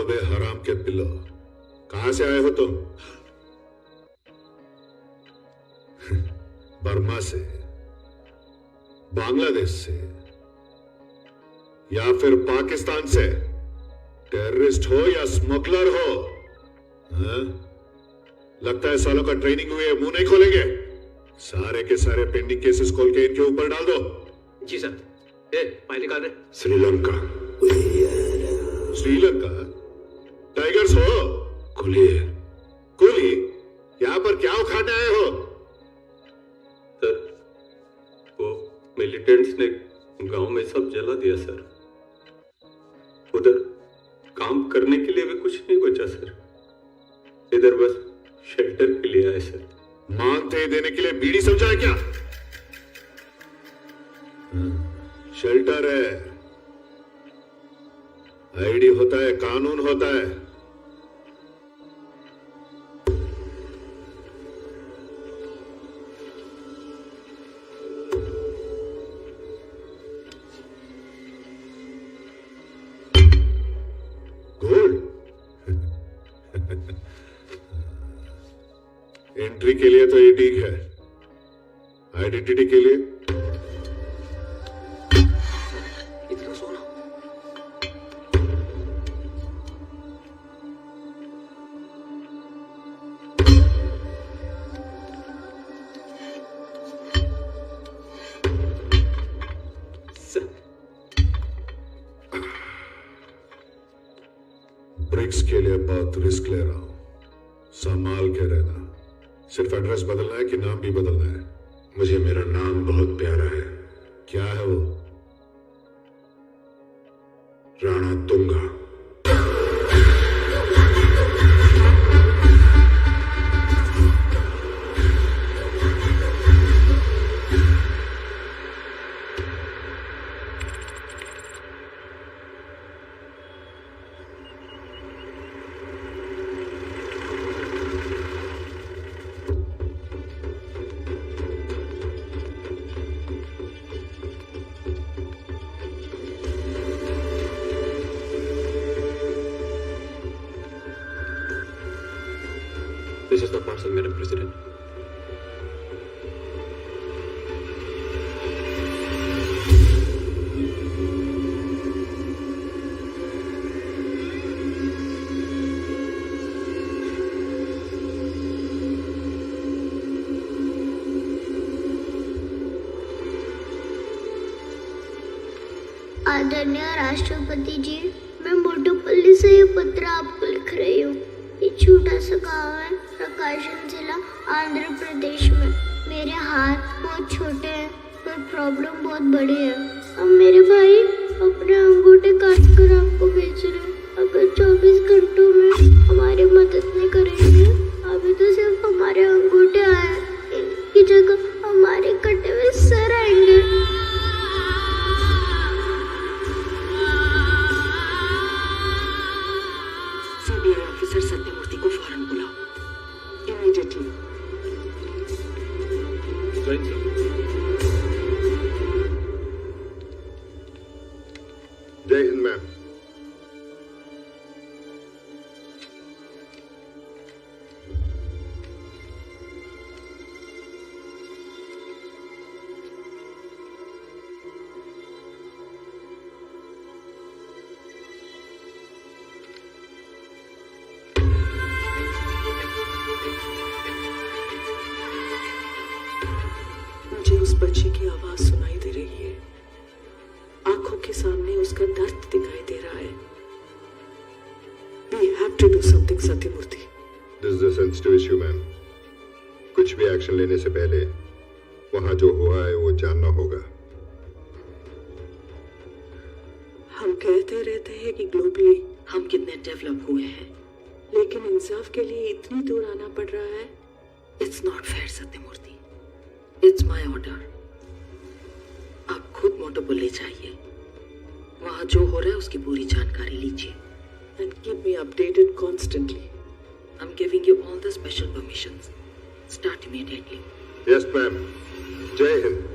बे हराम के पिल्लो, कहां से आए हो तुम? बर्मा से, बांग्लादेश से, या फिर पाकिस्तान से? टेररिस्ट हो या स्मगलर हो? हाँ? लगता है सालों का ट्रेनिंग हुई है, मुंह नहीं खोलेंगे। सारे के सारे पेंडिंग केसेस खोल के इनके ऊपर डाल दो। जी सर। फाइल निकाल दे। श्रीलंका। श्रीलंका? टाइगर्स हो? कुली। कुली? यहाँ पर क्या उखाड़ने आए हो? सर, वो मिलिटेंट्स ने गांव में सब जला दिया सर। उधर काम करने के लिए भी कुछ नहीं बचा सर। इधर बस शेल्टर के लिए आए सर। मानते देने के लिए बीड़ी समझा है क्या? शेल्टर है, आईडी होता है, कानून होता है। गोल्ड एंट्री के लिए तो ये ठीक है, आइडेंटिटी के लिए इतना सोना। ब्रिक्स के लिए बहुत रिस्क ले रहा हूं, संभाल के रहना। सिर्फ एड्रेस बदलना है कि नाम भी बदलना है? मुझे मेरा नाम बहुत प्यारा है। क्या है वो? Rana Tunga. This is the parcel, Madam President. आदरणीय राष्ट्रपति जी, मैं मोटूपल्ली से ये पत्र आपको लिख रही हूँ। ये छोटा सा गाँव है, प्रकाशम जिला, आंध्र प्रदेश में। मेरे हाथ बहुत छोटे हैं, पर प्रॉब्लम बहुत बड़ी है। अब मेरे भाई अपने अंगूठे काट कर आपको भेज रहे हैं। अगर 24 घंटों में हमारी मदद नहीं करेंगे, अभी तो सिर्फ हमारे अंगूठे आए, इनकी जगह हमारे कटे हुए सर आएंगे। सीबीआई ऑफिसर सत्यमूर्ति को फौरन बुलाओ, इमीडिएटली। जय हिंद मैम। मुझे उस बच्चे की आवाज सुनाई दे रही है, आंखों के सामने उसका दर्द दिखाई दे रहा है। We have to do something, Sathyamurthy. This is a sensitive issue, ma'am. कुछ भी एक्शन लेने से पहले वहां जो हुआ है वो जानना होगा। हम कहते रहते हैं कि ग्लोबली हम कितने डेवलप हुए हैं, लेकिन इंसाफ के लिए इतनी दूर आना पड़ रहा है। It's not fair Sathyamurthy, it's my order. आप खुद मोटोपल्ली जाइए, वहां जो हो रहा है उसकी पूरी जानकारी लीजिए and keep me updated constantly. I am giving you all the special permissions. Start immediately. Yes ma'am. जय Hind.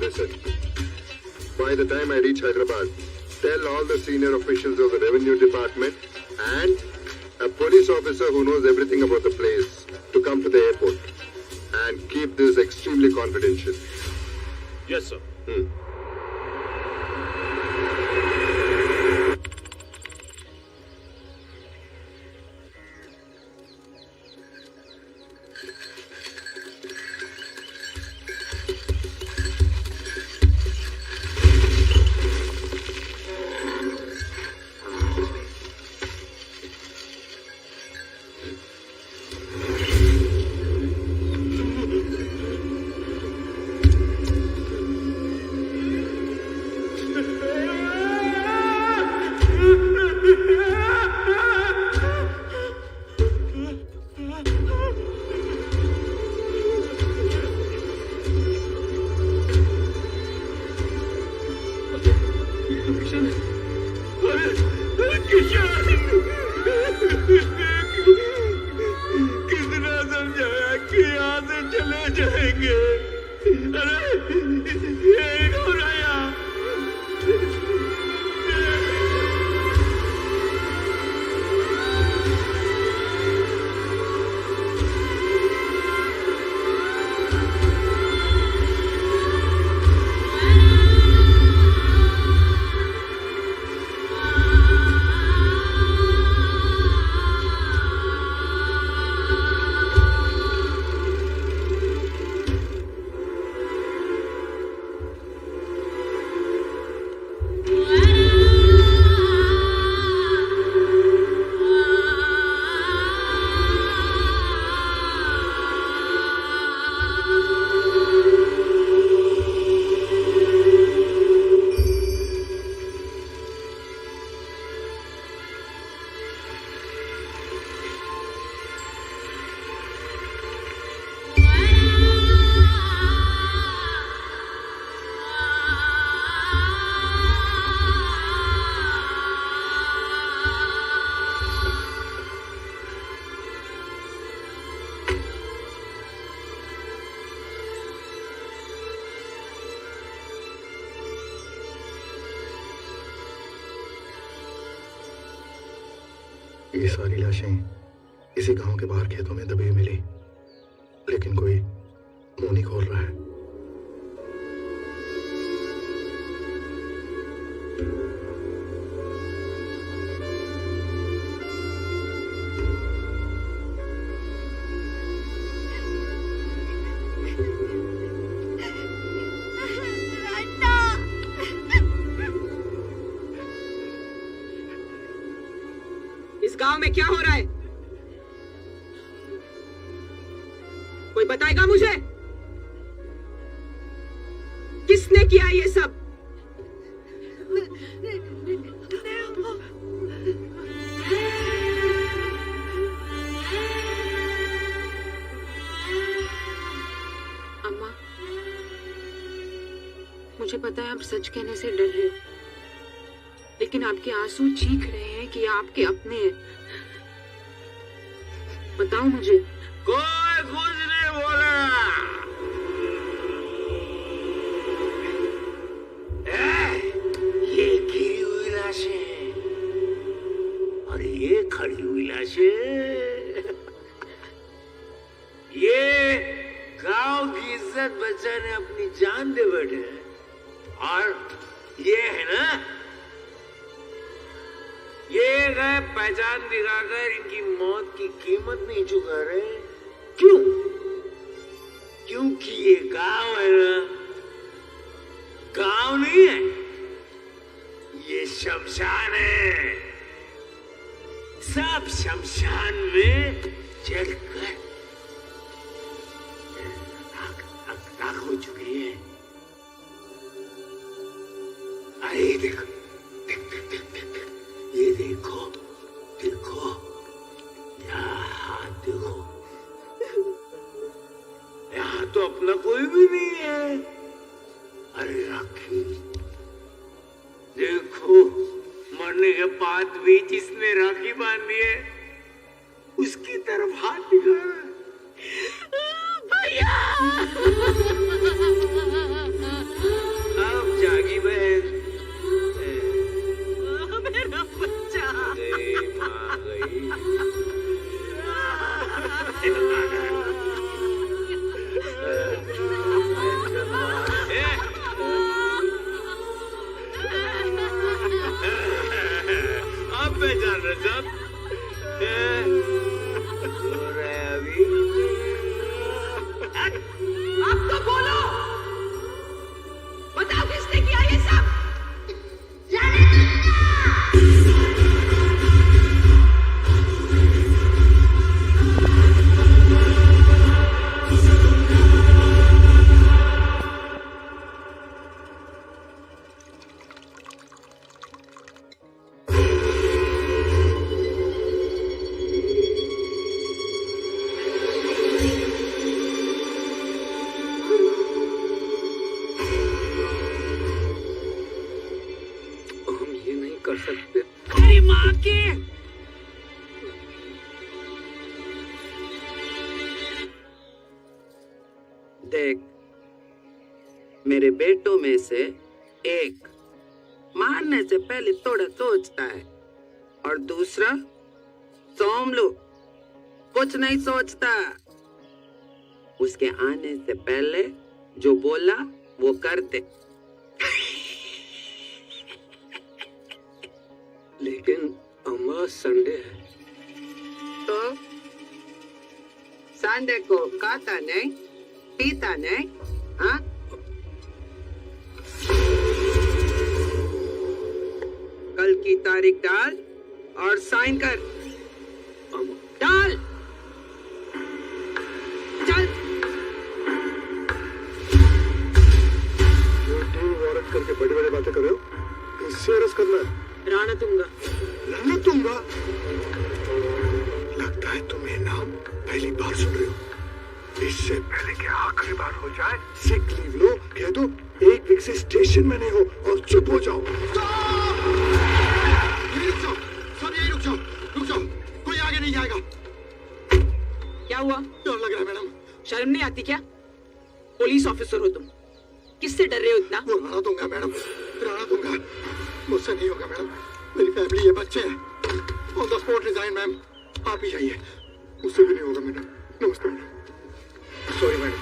Listen, by the time I reach Hyderabad, tell all the senior officials of the revenue department and a police officer who knows everything about the place to come to the airport. And keep this extremely confidential. Yes, sir. कितना समझाया कि यहाँ से चले जाएंगे। अरे ये हो रहा है यहाँ। ये सारी लाशें इसी गांव के बाहर खेतों में दबी हुई मिली, लेकिन कोई मुंह नहीं खोल रहा है। इस गांव में क्या हो रहा है? कोई बताएगा मुझे? किसने किया ये सब? अम्मा, मुझे पता है आप सच कहने से डर रहे हो, लेकिन आपके आंसू चीख रहे हैं कि आपके अपने हैं। बताओ मुझे। कोई कुछ नहीं बोला। ये गिरी हुई लाशें और ये खड़ी हुई लाशें, ये गांव की इज्जत बचाने अपनी जान दे बैठे हैं। और ये है ना, ये गए पहचान दिखाकर इनकी मौत की कीमत नहीं चुका रहे। क्यों? क्योंकि ये गांव है ना, गांव नहीं है, ये शमशान है। सब शमशान में जलकर राख हो चुके हैं। अरे देखो, ये देखो, देखो, यहाँ हाथ देखो, यहाँ तो अपना कोई भी नहीं है। अरे राखी देखो, मरने के बाद भी जिसने राखी बांधी है उसकी तरफ हाथ दिखा रहा है। भैया अब जागी बहन, पहचान रहे साहब? अब तो बोलो, बताओ किसने किया ये सब? अरे माँ के देख, मेरे बेटों में से एक मारने से पहले थोड़ा सोचता है और दूसरा सोमलू कुछ नहीं सोचता। उसके आने से पहले जो बोला वो करते। लेकिन अम्मा संडे है। तो संडे को खाता नहीं, पीता नहीं, हाँ? कल की तारीख डाल और साइन कर। डाल, चल। वारंट करके बड़ी बड़ी बातें कर रहे हो? किससे अरेस्ट करना है? राणा दूंगा। राणा दूंगा? लगता है तुम ये नाम पहली बार सुन रहे हो। इससे पहले कि आखिरी बार हो जाए, सिक लीव लो, कह दो 1 वीक से स्टेशन में नहीं हो और चुप हो जाओ। सब यही रुक जाओ, कोई आगे नहीं जाएगा। क्या हुआ? डर लग रहा है मैडम। शर्म नहीं आती क्या? पुलिस ऑफिसर हो तुम, किससे डर रहे हो इतना? वो राणा दूंगा मैडम, राणा दूंगा। मुझसे नहीं होगा मैडम, मेरी फैमिली है, बच्चे हैं। On the spot resign ma'am, आप ही जाइए। मुझसे भी नहीं होगा मैडम। नमस्ते madam. Sorry madam,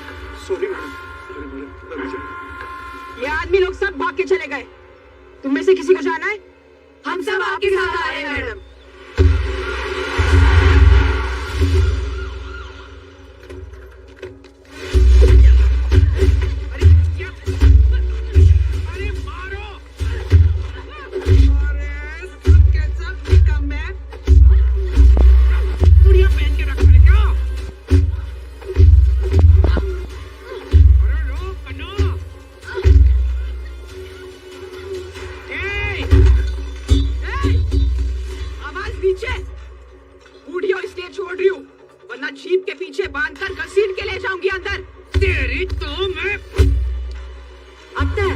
sorry madam. ये आदमी लोग सब भाग के चले गए। तुम में से किसी को जाना है? हम सब आपके साथ आ रहे हैं मैडम। जीप के पीछे बांधकर घसीट के ले जाऊंगी अंदर। तेरी तो मैं अंदर।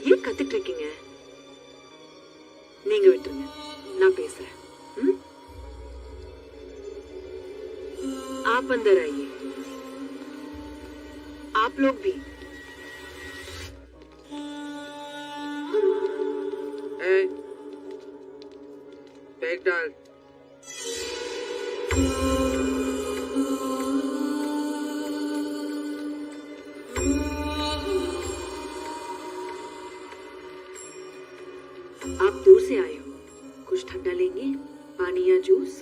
ये कति ट्रेकिंग है நீங்க விட்டுருங்க நான் பேசுறேன் आप अंदर आइए आप लोग भी बैग डाल आप दूर से आए हो कुछ ठंडा लेंगे पानी या जूस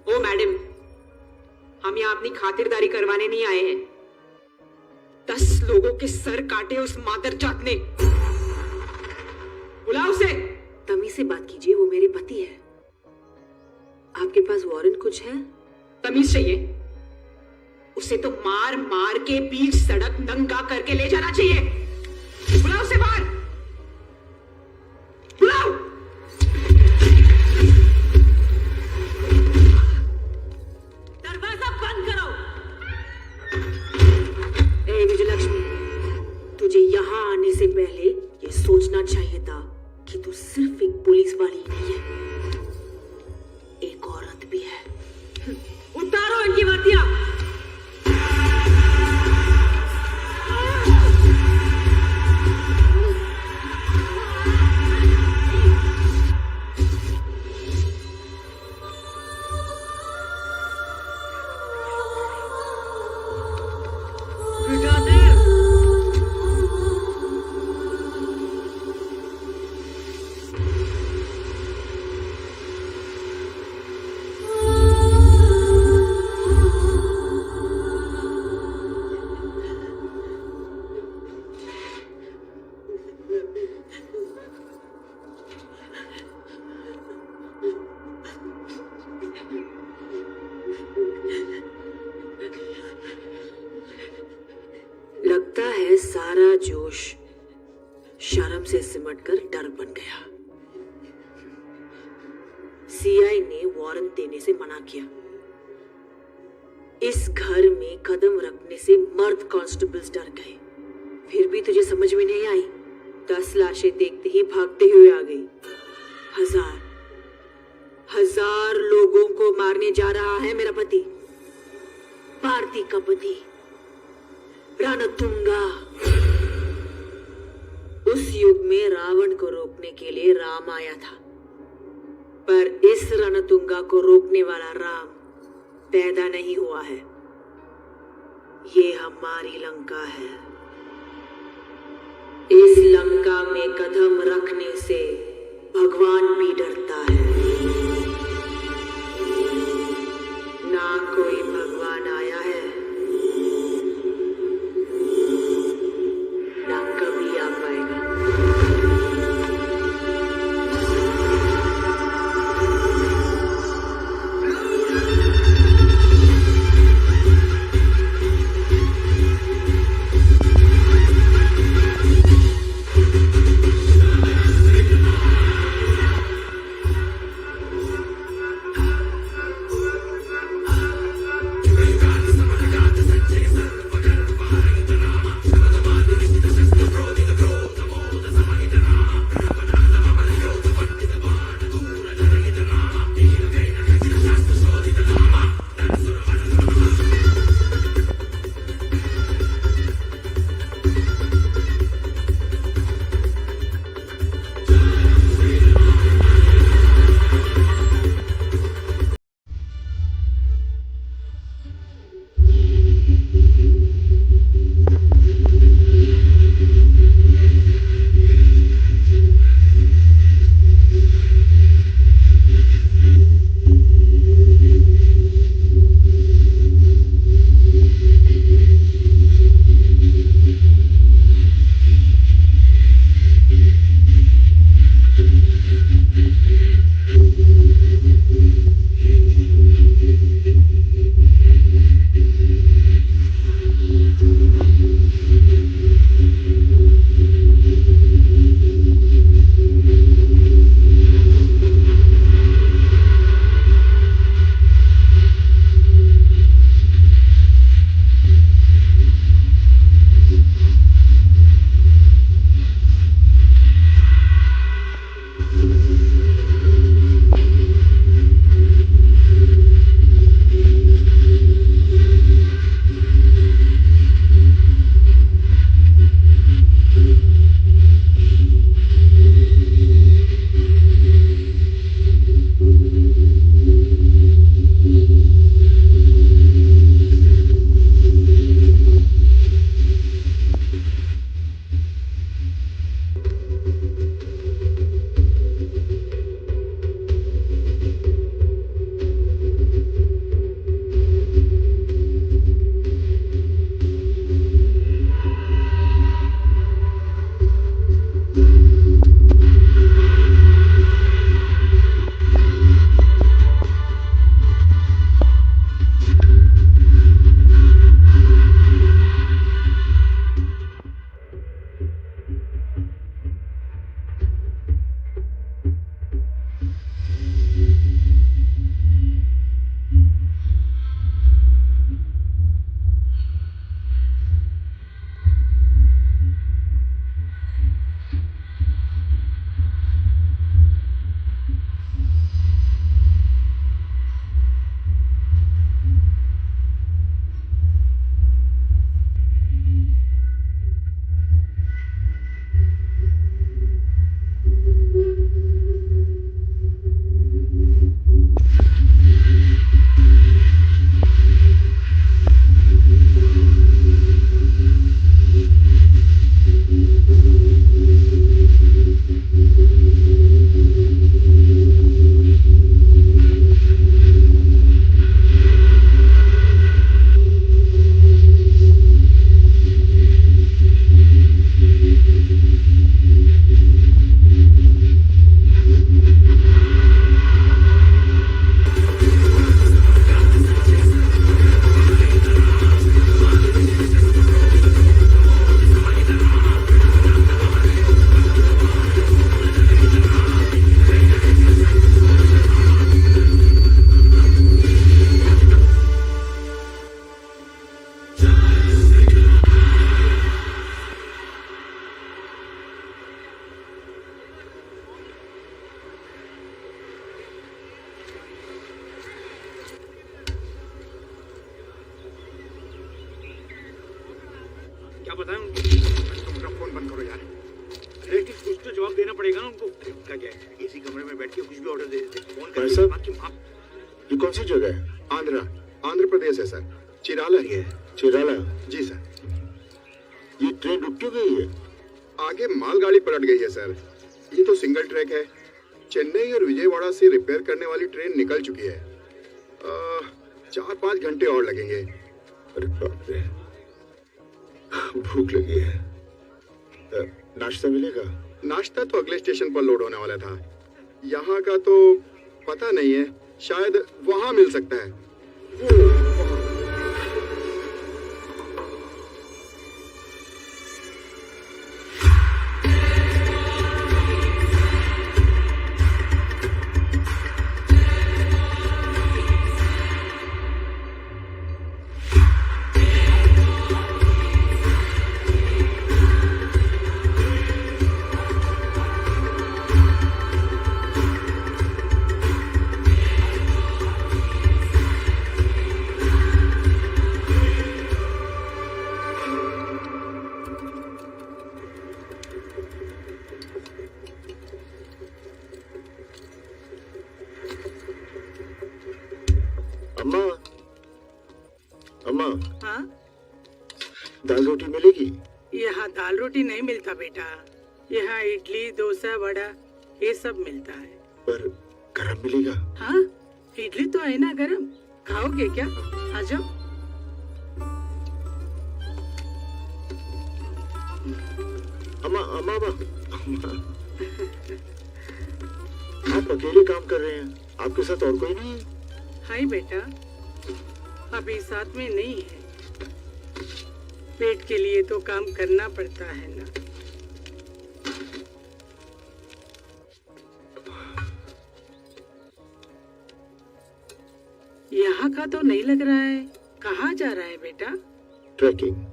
ओ मैडम हम यहाँ अपनी खातिरदारी करवाने नहीं आए हैं 10 लोगों के सर काटे उस मादरजात ने बुलाओ उसे तमीज से बात कीजिए वो मेरे पति है आपके पास वारंट कुछ है तमीज चाहिए उसे तो मार मार के बीच सड़क नंगा करके ले जाना चाहिए बुलाओ उसे बाहर बुलाओ दरवाजा बंद करो ए विजयलक्ष्मी तुझे यहाँ आने से पहले ये सोचना चाहिए था कि तू सिर्फ एक पुलिस वाली नहीं है एक औरत भी है उतारो इनकी वर्दियां सारा जोश शर्म से सिमटकर डर बन गया। सीआई ने वारंट देने से मना किया। इस घर में कदम रखने से मर्द कांस्टेबल्स डर गए। फिर भी तुझे समझ में नहीं आई। 10 लाशें देखते ही भागते हुए आ गई। हजार लोगों को मारने जा रहा है मेरा पति, भारती का पति रणतुंगा। उस युग में रावण को रोकने के लिए राम आया था, पर इस रणतुंगा को रोकने वाला राम पैदा नहीं हुआ है। ये हमारी लंका है। इस लंका में कदम रखने से भगवान भी डरता है। ना कोई भगवान आया है, ना कभी आ पाएगा। बताएं उनको। तुम अपना फोन बंद करो यार। अरे कुछ तो जवाब देना पड़ेगा ना उनको। उनका क्या है, इसी कमरे में बैठ के कुछ भी ऑर्डर दे देते। फोन भाई साहब, कर ये कौन सी जगह है? आंध्र प्रदेश है सर, चिराला ही है। चिराला? जी सर। ये ट्रेन रुक क्यों गई है? आगे मालगाड़ी पलट गई है सर। ये तो सिंगल ट्रैक है। चेन्नई और विजयवाड़ा से रिपेयर करने वाली ट्रेन निकल चुकी है। 4-5 घंटे और लगेंगे। अरे बाप रे, भूख लगी है। नाश्ता मिलेगा? नाश्ता तो अगले स्टेशन पर लोड होने वाला था। यहाँ का तो पता नहीं है, शायद वहाँ मिल सकता है। अम्मा, अम्मा, हाँ? दाल रोटी मिलेगी? यहाँ दाल रोटी नहीं मिलता बेटा। यहाँ इडली, डोसा, वड़ा ये सब मिलता है। पर गरम मिलेगा? हाँ, इडली तो है ना गरम। खाओगे क्या? आ जाओ। अम्मा, अम्मा, अम्मा, आप अकेले काम कर रहे हैं, आपके साथ और कोई नहीं है? हाय बेटा, अभी साथ में नहीं है। पेट के लिए तो काम करना पड़ता है ना। यहाँ का तो नहीं लग रहा है। कहाँ जा रहा है बेटा? ट्रैकिंग।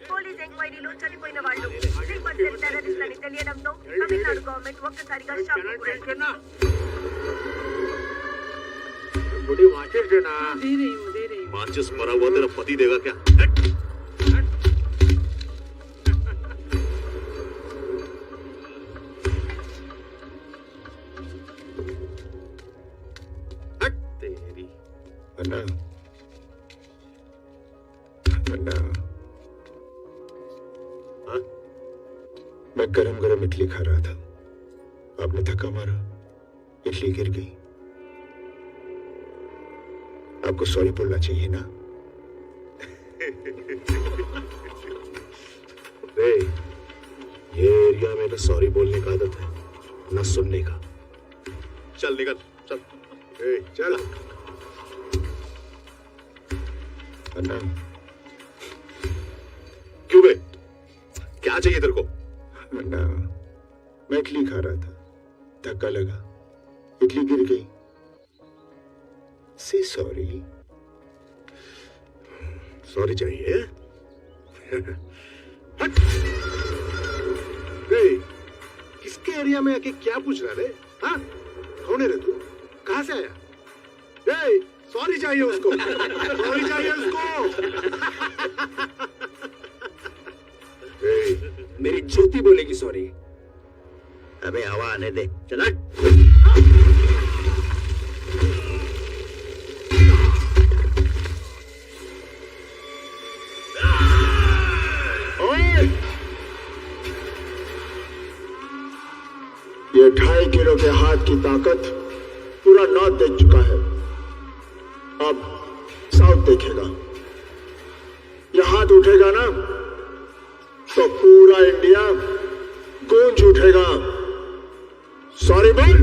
పోలీస్ ఎంక్వైరీలో చనిపోయిన వాళ్ళు శ్రీపంచల్ టెర్రరిస్టులని తెలియడంతో తమిళనాడు గవర్నమెంట్ ఒక్కసారిగా షాక్ గురైంది. दे रही हूँ। माचिस मरा हुआ तेरा पति देगा क्या? तेरी अन्ना, अन्ना, हाँ? मैं गरम गरम इडली खा रहा था, आपने धक्का मारा, इडली गिर गई। आपको सॉरी बोलना चाहिए ना? ये एरिया में ना सॉरी बोलने का आदत है, ना सुनने का। चल निकल, चल। चल। अन्ना, क्यों बे? क्या चाहिए तेरे को? अन्ना, मैं इडली खा रहा था, धक्का लगा, इडली गिर गई। Say sorry. सॉरी चाहिए? हट! किसके एरिया में आके क्या पूछ रहा रे? हाँ? कौन है रे तू? कहाँ से आया? सॉरी चाहिए उसको। सॉरी चाहिए उसको। मेरी ज्योति बोलेगी सॉरी। अबे हवा आने दे, चल। ये 2.5 किलो के हाथ की ताकत पूरा नॉर्थ देख चुका है, अब साउथ देखेगा। ये हाथ उठेगा ना तो पूरा इंडिया गूंज उठेगा। सॉरी बोल।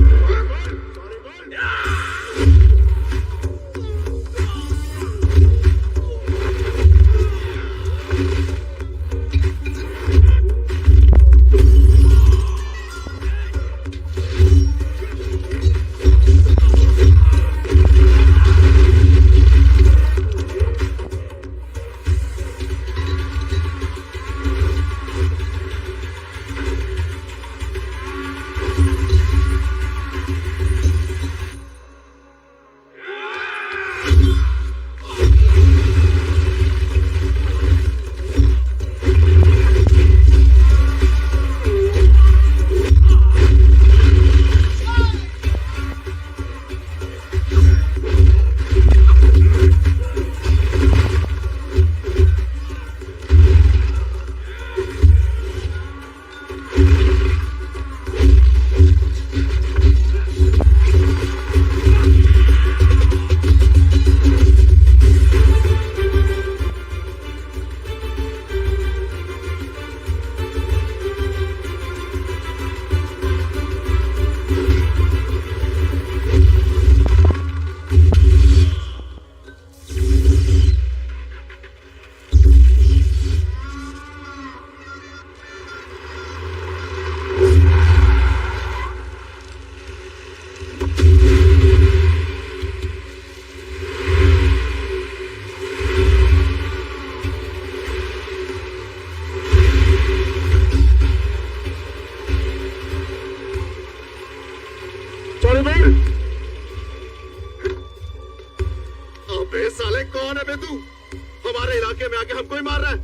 इलाके में आके हमको ही मार रहा है।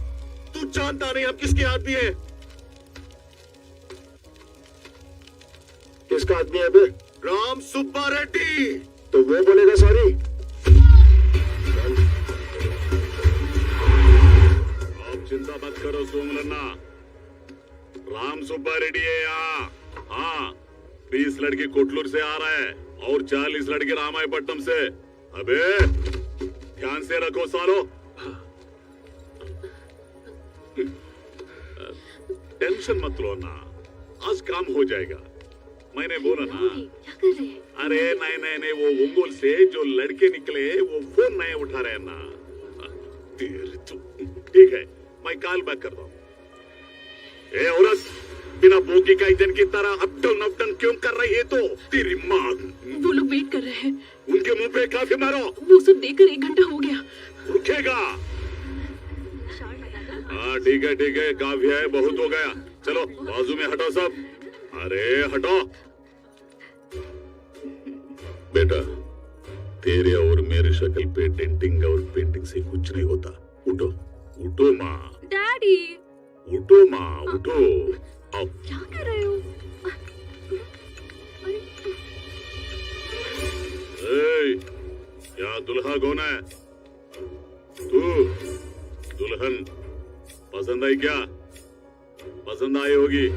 तू जानता नहीं हम किसके आदमी है। किसका आदमी है बे? राम सुब्बा रेड्डी। तो वो बोलेगा सॉरी। आप चिंता मत करो सोमलन्ना, राम सुब्बा रेड्डी है यहाँ। हाँ, 20 लड़के कोटलूर से आ रहा है और 40 लड़के रामायपट्टनम से। अबे ध्यान से रखो सालो। टेंशन मत लो ना, आज काम हो जाएगा। मैंने बोला ना। क्या कर रहे हैं? अरे नहीं नहीं नहीं, वो ओंगोल से जो लड़के निकले वो फोन नहीं उठा रहे ना। ठीक है, मैं कॉल बैक करता हूँ। ए औरत, बिना बोगी का इंजन की तरह अप डाउन क्यों कर रही है? तो तेरी माँ। वो लोग वेट कर रहे हैं। उनके मुंह पे काफी मारो। वो सब देखकर 1 घंटा हो गया। रुकेगा? हाँ ठीक है, काफी है, बहुत हो गया। चलो बाजू में हटो सब। अरे हटो। बेटा, तेरे और मेरे शक्ल पे डेंटिंग और पेंटिंग से कुछ नहीं होता। उठो उठो माँ। डैडी, उठो माँ, उठो। आओ। क्या कर रहे हो? क्या दुल्हा कौन है? तू दुल्हन पसंद आई क्या? पसंद आई होगी।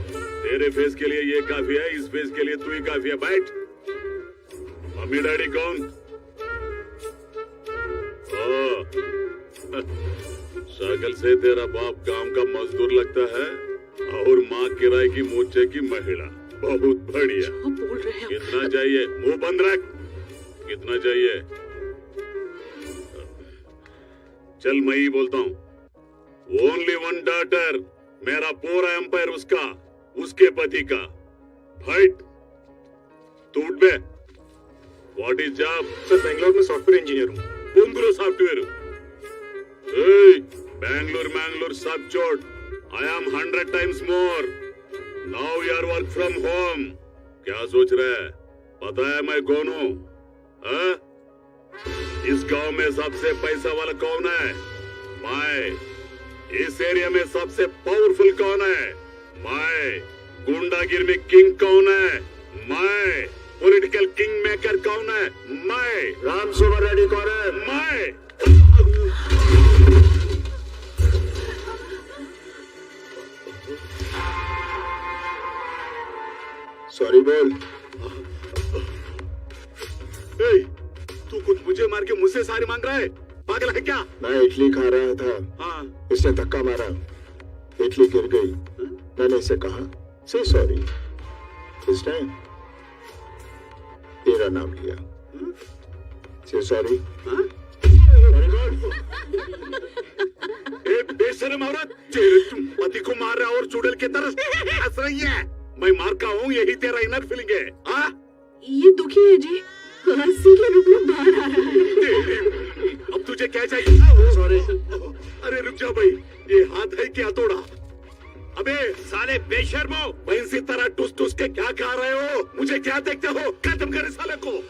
तेरे फेस के लिए ये काफी है, इस फेस के लिए तू ही काफी है। बैठ। मम्मी डैडी कौन? शक्ल से तेरा बाप काम का मजदूर लगता है और माँ किराए की मोचे की महिला। बहुत बढ़िया। बोल रहे हैं। कितना चाहिए? मुंह बंद रख। कितना चाहिए? चल मैं ही बोलता हूँ। ओनली वन डॉटर, मेरा पूरा एम्पायर उसका, उसके पति का। फाइट। तू उठ बे। What is job? Sir Bangalore में सॉफ्टवेयर इंजीनियर हूँ। बंगलोर सॉफ्टवेयर। मैंगलोर सब छोड़। I am 100 times more. Now you are work from home. क्या सोच रहा है? पता है मैं कौन हूँ? इस गांव में सबसे पैसा वाला कौन है? मैं। इस एरिया में सबसे पावरफुल कौन है? मैं। गुंडागिरी में किंग कौन है? मैं। पॉलिटिकल किंग मेकर कौन है? मैं। राम सुब्बा रेड्डी कौन है? मैं। सॉरी बोल। तू खुद मुझे मार के मुझसे सारी मांग रहा है? पागल है क्या? मैं इडली खा रहा था। हाँ। इसने धक्का मारा, इडली गिर गई। मैंने इसे कहा से सॉरी। इसने तेरा नाम लिया। से सॉरी। बेशर्म औरत, तेरे पति को मार रहा और चुड़ैल की तरह हंस रही है। मैं मार का हूँ, यही तेरा इनर फीलिंग है। हाँ? ये दुखी है जी, हंसी के रूप में बाहर आ रहा है। अब तुझे क्या चाहिए? सॉरी। अरे रुक जा भाई, ये हाथ है क्या तोड़ा? अबे साले बेशर्मो, भैंसी तरह टुस टुस के क्या खा रहे हो? मुझे क्या देखते हो? खत्म करे साले को।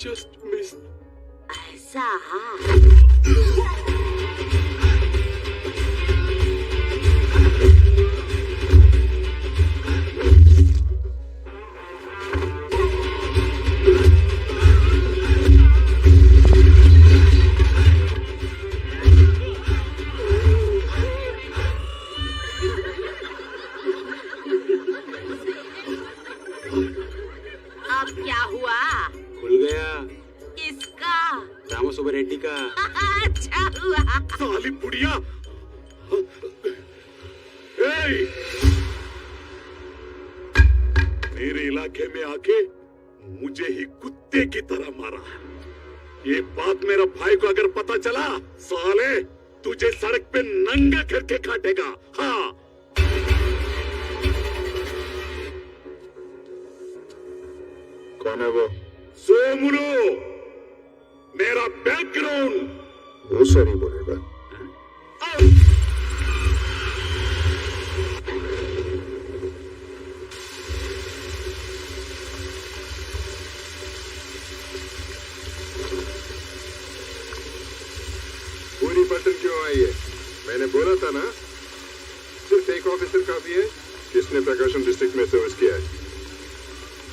Just missed. ऐसा? अब क्या हुआ? खुल गया। इसका? राम सुब्बा रेड्डी का। अच्छा हुआ। साली बुढ़िया। मेरे इलाके में आके मुझे ही कुत्ते की तरह मारा। ये बात मेरा भाई को अगर पता चला, साले तुझे सड़क पे नंगा करके काटेगा। हाँ। कौन है वो? सोमुलो, मेरा बैकग्राउंड वो सॉरी बोलेगा। पूरी पटन क्यों आई है? मैंने बोला था ना, सिर्फ एक ऑफिसर काफी है जिसने प्रकाशम डिस्ट्रिक्ट में सर्विस किया है।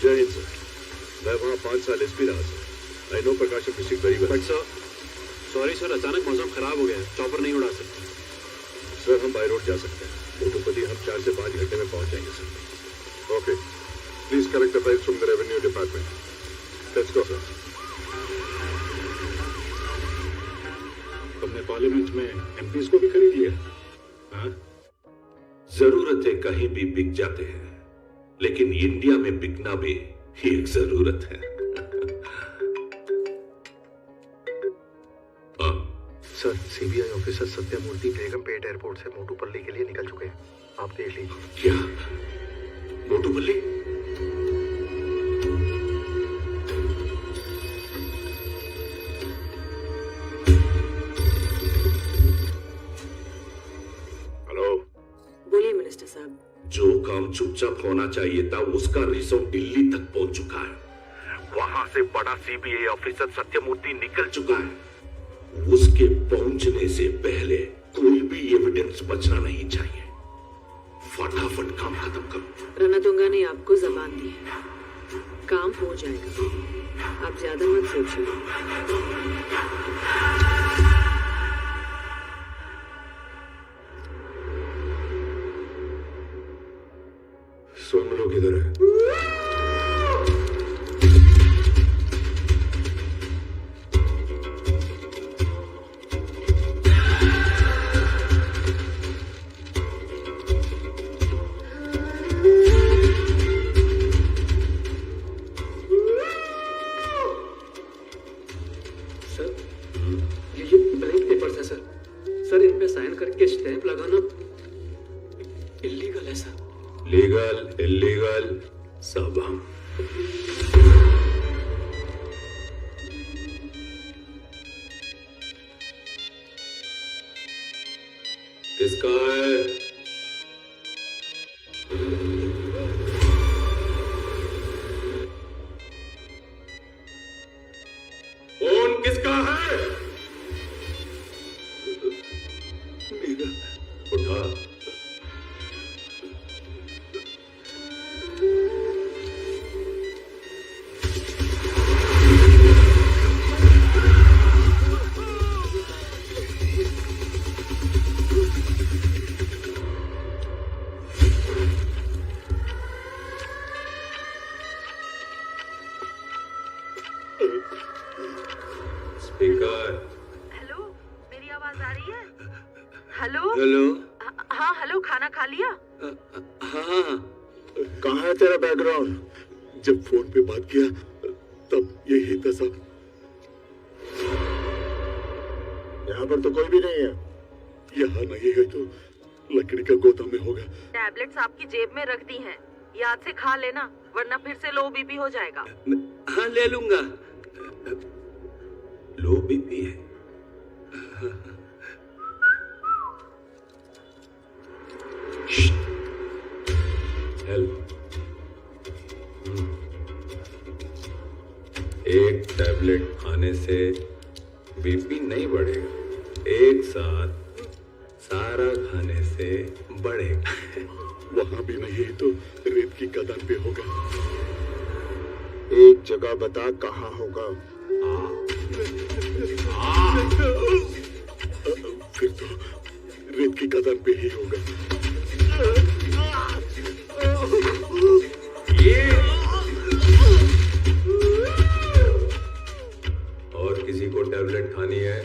जय हिंद सर। मैं वहाँ 5 साल एसपी रहा sir. I know Prakasam district very well. But sir, sorry sir, अचानक मौसम खराब हो गया है, चॉपर नहीं उड़ा सकते। सर हम बाय रोड जा सकते हैं। मोटोपल्ली हम 4 से 5 घंटे में पहुंच जाएंगे sir. Okay, please collect the files from the revenue department. Let's go sir. हमने पार्लियामेंट में एमपीज को भी खरीद लिया। हाँ? जरूरतें कहीं भी बिक जाते हैं, लेकिन इंडिया में बिकना भी एक जरूरत है। Sir, CBI officer Sathyamurthy Begumpet airport से मोटूपल्ली के लिए निकल चुके हैं। आप देख लीजिए। क्या मोटूपल्ली? हेलो। बोलिए मिनिस्टर साहब। जो काम चुपचाप होना चाहिए था, उसका रिजल्ट दिल्ली तक पहुंच चुका है। वहां से बड़ा सीबीआई ऑफिसर सत्यमूर्ति निकल चुका है। उसके पहुंचने से पहले कोई भी एविडेंस बचना नहीं चाहिए। फटाफट काम खत्म करो। रणतुंगा ने आपको जबान दी है, काम हो जाएगा, आप ज्यादा मत सोचिए। सोनू लोग इधर है। लीगल इलीगल सब हम। किसका है? फोन किसका है? उठा। हेलो, मेरी आवाज आ रही है? Hello hello. हाँ हेलो, खाना खा लिया? हाँ। कहाँ है तेरा बैकग्राउंड? जब फोन पे बात किया तब यही था सब। यहाँ पर तो कोई भी नहीं है। यहाँ नहीं है तो लकड़ी का गोदाम में होगा। टैबलेट्स आपकी जेब में रख दी हैं, याद से खा लेना, वरना फिर से लो बीपी हो जाएगा। हाँ ले लूंगा। लो बीपी है? हेल्प। एक टैबलेट खाने से बीपी नहीं बढ़ेगा, एक साथ सारा खाने से बढ़ेगा। वहाँ भी नहीं तो रेत की खदान पे होगा। एक जगह बता, कहाँ होगा? फिर तो रेत की खदान पे ही होगा। और किसी को टैबलेट खानी है?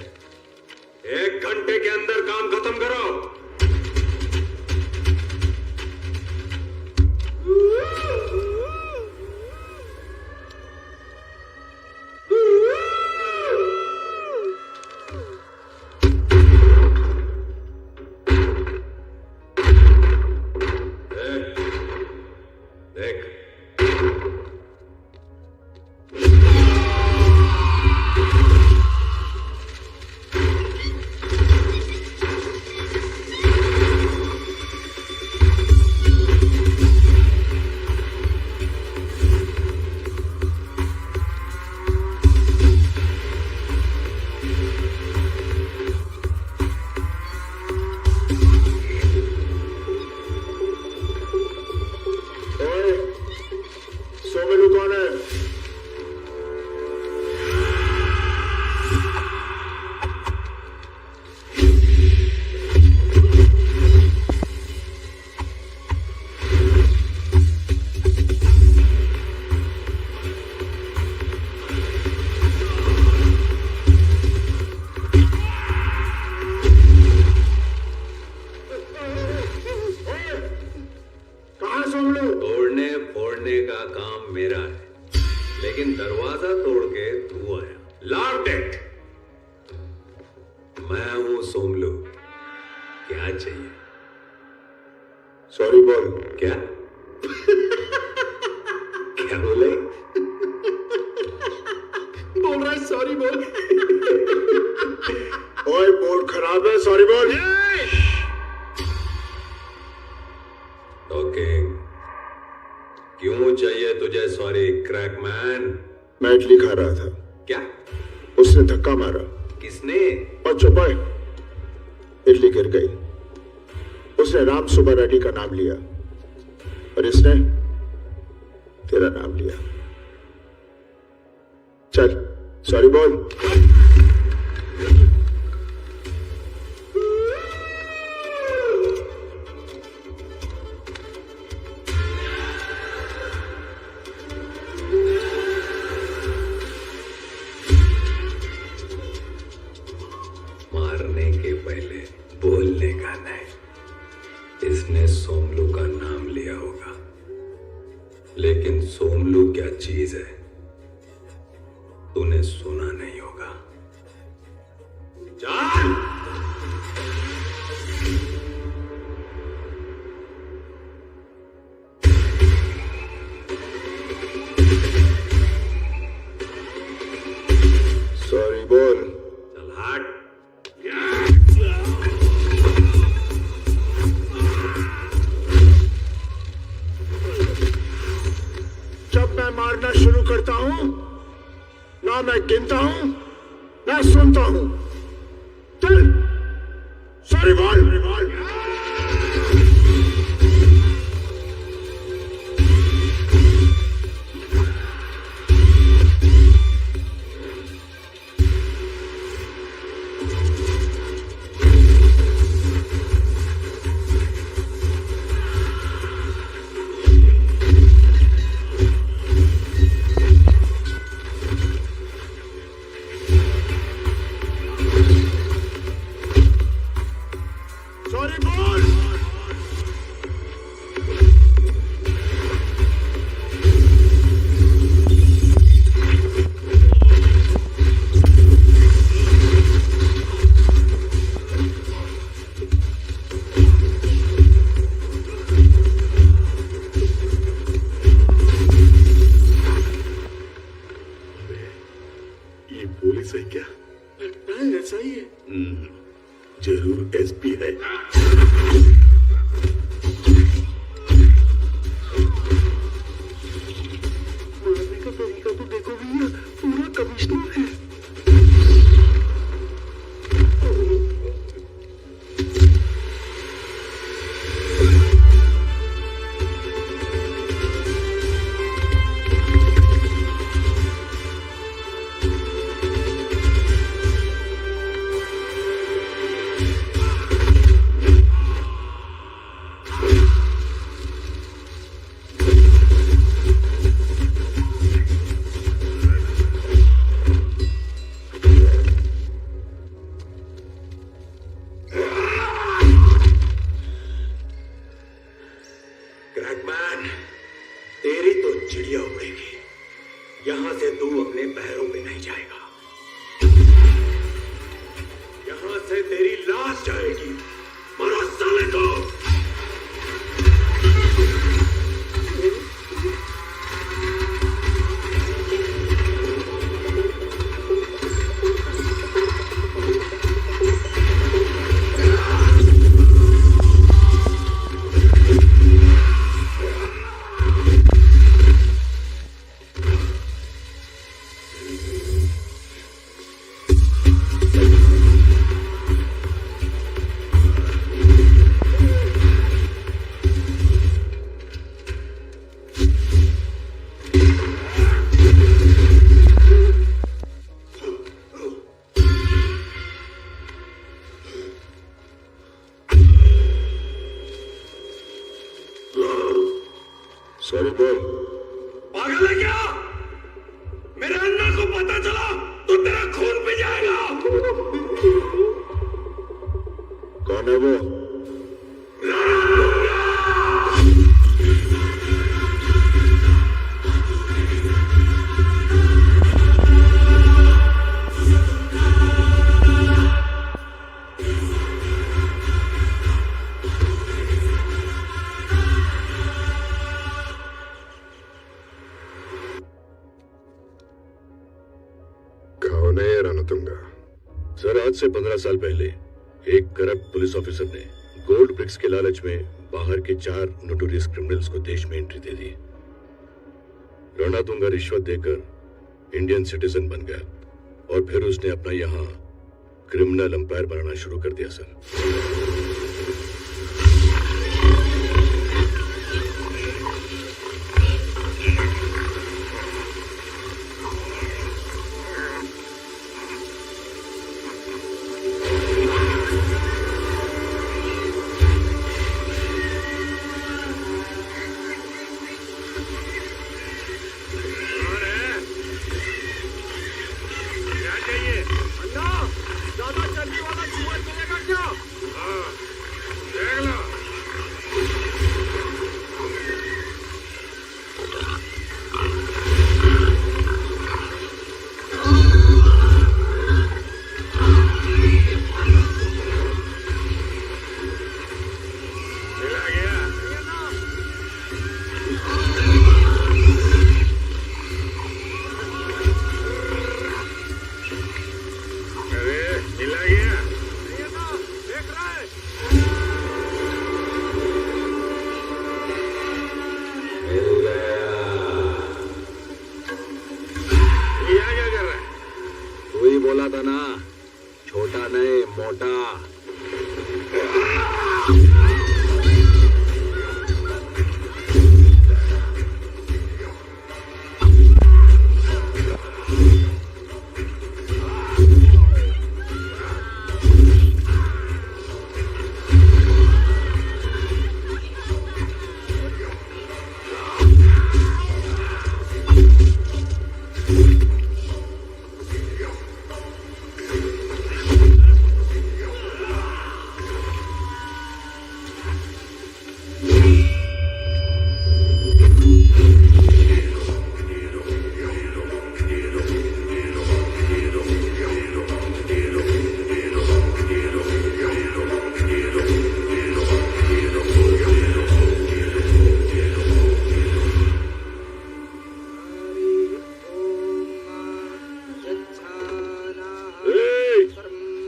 1 घंटे के अंदर काम खत्म करो। सोमलो, क्या चाहिए? सॉरी बोल। क्या क्या बोले? बोल रहा है सॉरी बोल। ओए मूड खराब है, सॉरी बोल। टॉकिंग। क्यों चाहिए तुझे सॉरी क्रैकमैन? मैं इडली खा रहा था। क्या? उसने धक्का मारा। किसने? और चुप है। इडली गिर गई। उसने राम सुब्बा रेड्डी का नाम लिया और इसने तेरा नाम लिया। चल सॉरी बोल। मारने के पहले बोलने का नहीं। इसने सोमलू का नाम लिया होगा, लेकिन सोमलू क्या चीज है तूने सुना नहीं होगा। चल सॉरी बोल। चल हट। जब मैं मारना शुरू करता हूं, ना मैं गिनता हूं ना सुनता हूं। चल सॉरी बोल। सॉरी बोल। ये पुलिस है क्या? लगता है ऐसा ही है। जरूर एसपी है। मारने का तरीका तो देखो भैया, पूरा कमिश्नर है। क्रैकमैन, तेरी तो चिड़िया उड़ेगी। यहां से तू अपने पैरों पे नहीं जाएगा। यहां से तेरी लाश जाएगी। मारो साले को। सॉरी बोल। पागल है क्या? मेरे अन्ना को पता चला तो तेरा खून पी जाएगा। कौन है वो? आज से 15 साल पहले एक करप्ट पुलिस ऑफिसर ने गोल्ड ब्रिक्स के लालच में बाहर के 4 नोटोरियस क्रिमिनल्स को देश में एंट्री दे दी। रणधुंगा रिश्वत देकर इंडियन सिटीजन बन गया और फिर उसने अपना यहाँ क्रिमिनल अंपायर बनाना शुरू कर दिया सर।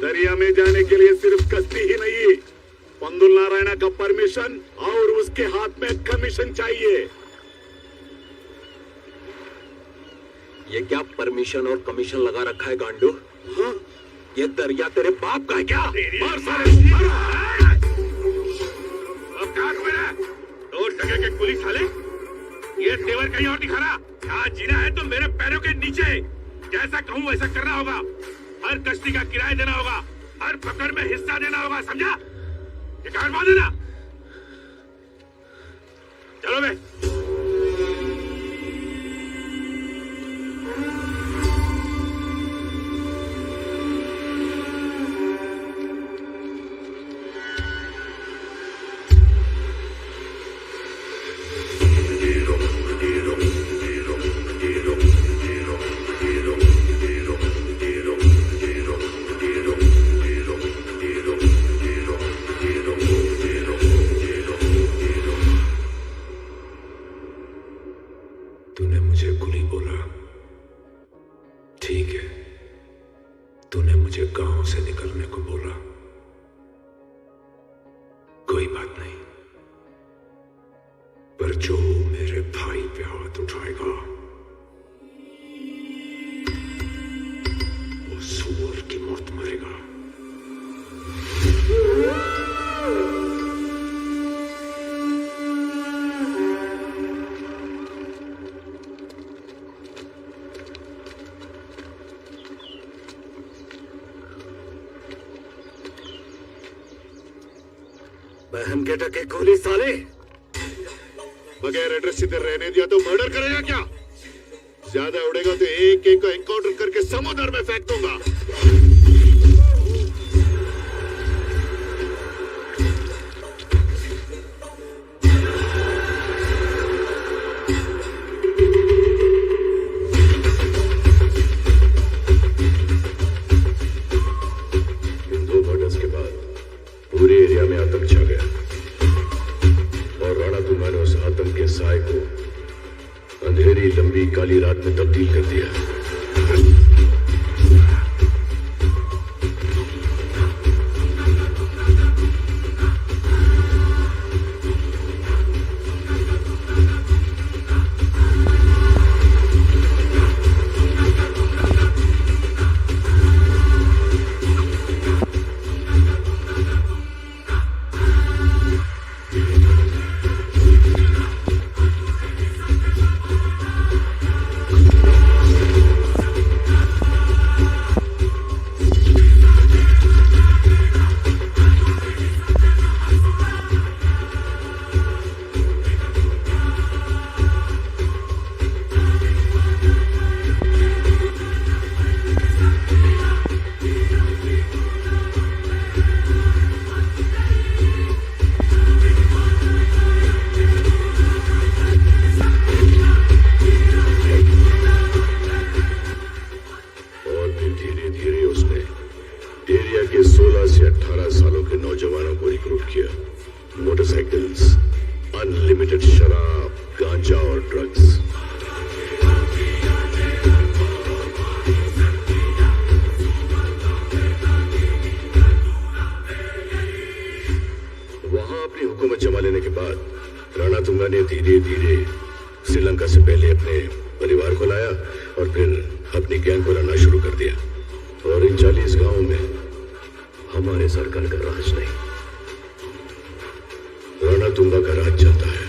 दरिया में जाने के लिए सिर्फ कश्ती ही नहीं, पंदुल नारायणा का परमिशन और उसके हाथ में कमीशन चाहिए। ये क्या परमिशन और कमीशन लगा रखा है गांडू? हाँ? ये दरिया तेरे बाप का है क्या? मार सारे मारो। अब क्या मेरा 2 टके के कुली साले, ये तेवर कहीं और दिखा रहा। यहाँ जीना है तो मेरे पैरों के नीचे, जैसा कहूँ वैसा करना होगा। हर कश्ती का किराया देना होगा, हर पकड़ में हिस्सा देना होगा, समझा? ये कार्ड बांध देना। चलो बे। तूने मुझे कुली बोला, ठीक है। तूने मुझे गांव से निकलने को बोला, कोई बात नहीं। पर जो मेरे भाई पे हाथ उठाएगा वो सूअर की मौत मरेगा। बहन के टके गोली साले, बगैर एड्रेस सीधे रहने दिया तो मर्डर करेगा क्या? ज्यादा उड़ेगा तो एक एक को एनकाउंटर करके समुद्र में फेंक दूंगा। इन 2 मर्डर्स के बाद पूरे एरिया में आतंक छा गया और रणधुंगा ने उस आतंक के साए को अंधेरी लंबी काली रात में तब्दील कर दिया। 18 सालों के नौजवानों को रिक्रूट किया। मोटरसाइकिल्स, अनलिमिटेड शराब, गांजा और ड्रग्स। वहां अपनी हुकूमत जमा लेने के बाद रणतुंगा ने धीरे धीरे श्रीलंका से पहले अपने परिवार को लाया और फिर अपनी गैंग को लाना शुरू कर दिया। और इन 40 गांवों में हमारे सरकार का राज नहीं, रणतुंगा का राज चलता है।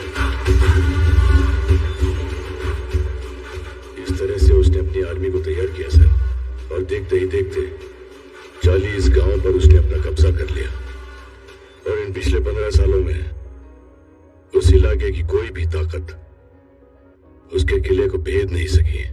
इस तरह से उसने अपनी आर्मी को तैयार किया सर, और देखते ही देखते 40 गांवों पर उसने अपना कब्जा कर लिया। और इन पिछले 15 सालों में उस इलाके की कोई भी ताकत उसके किले को भेद नहीं सकी।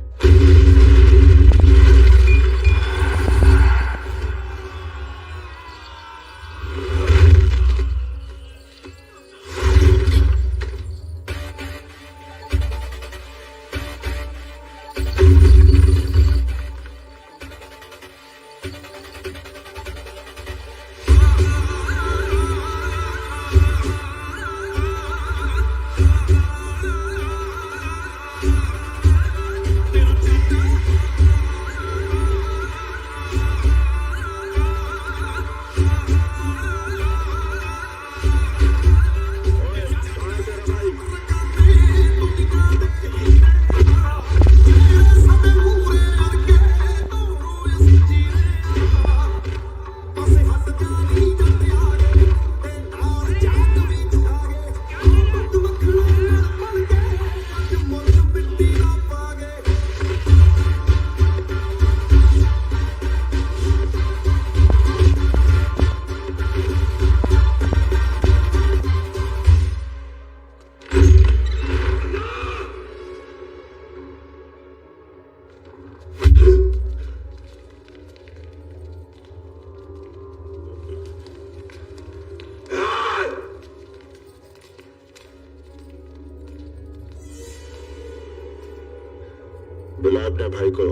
बुला अपने भाई को।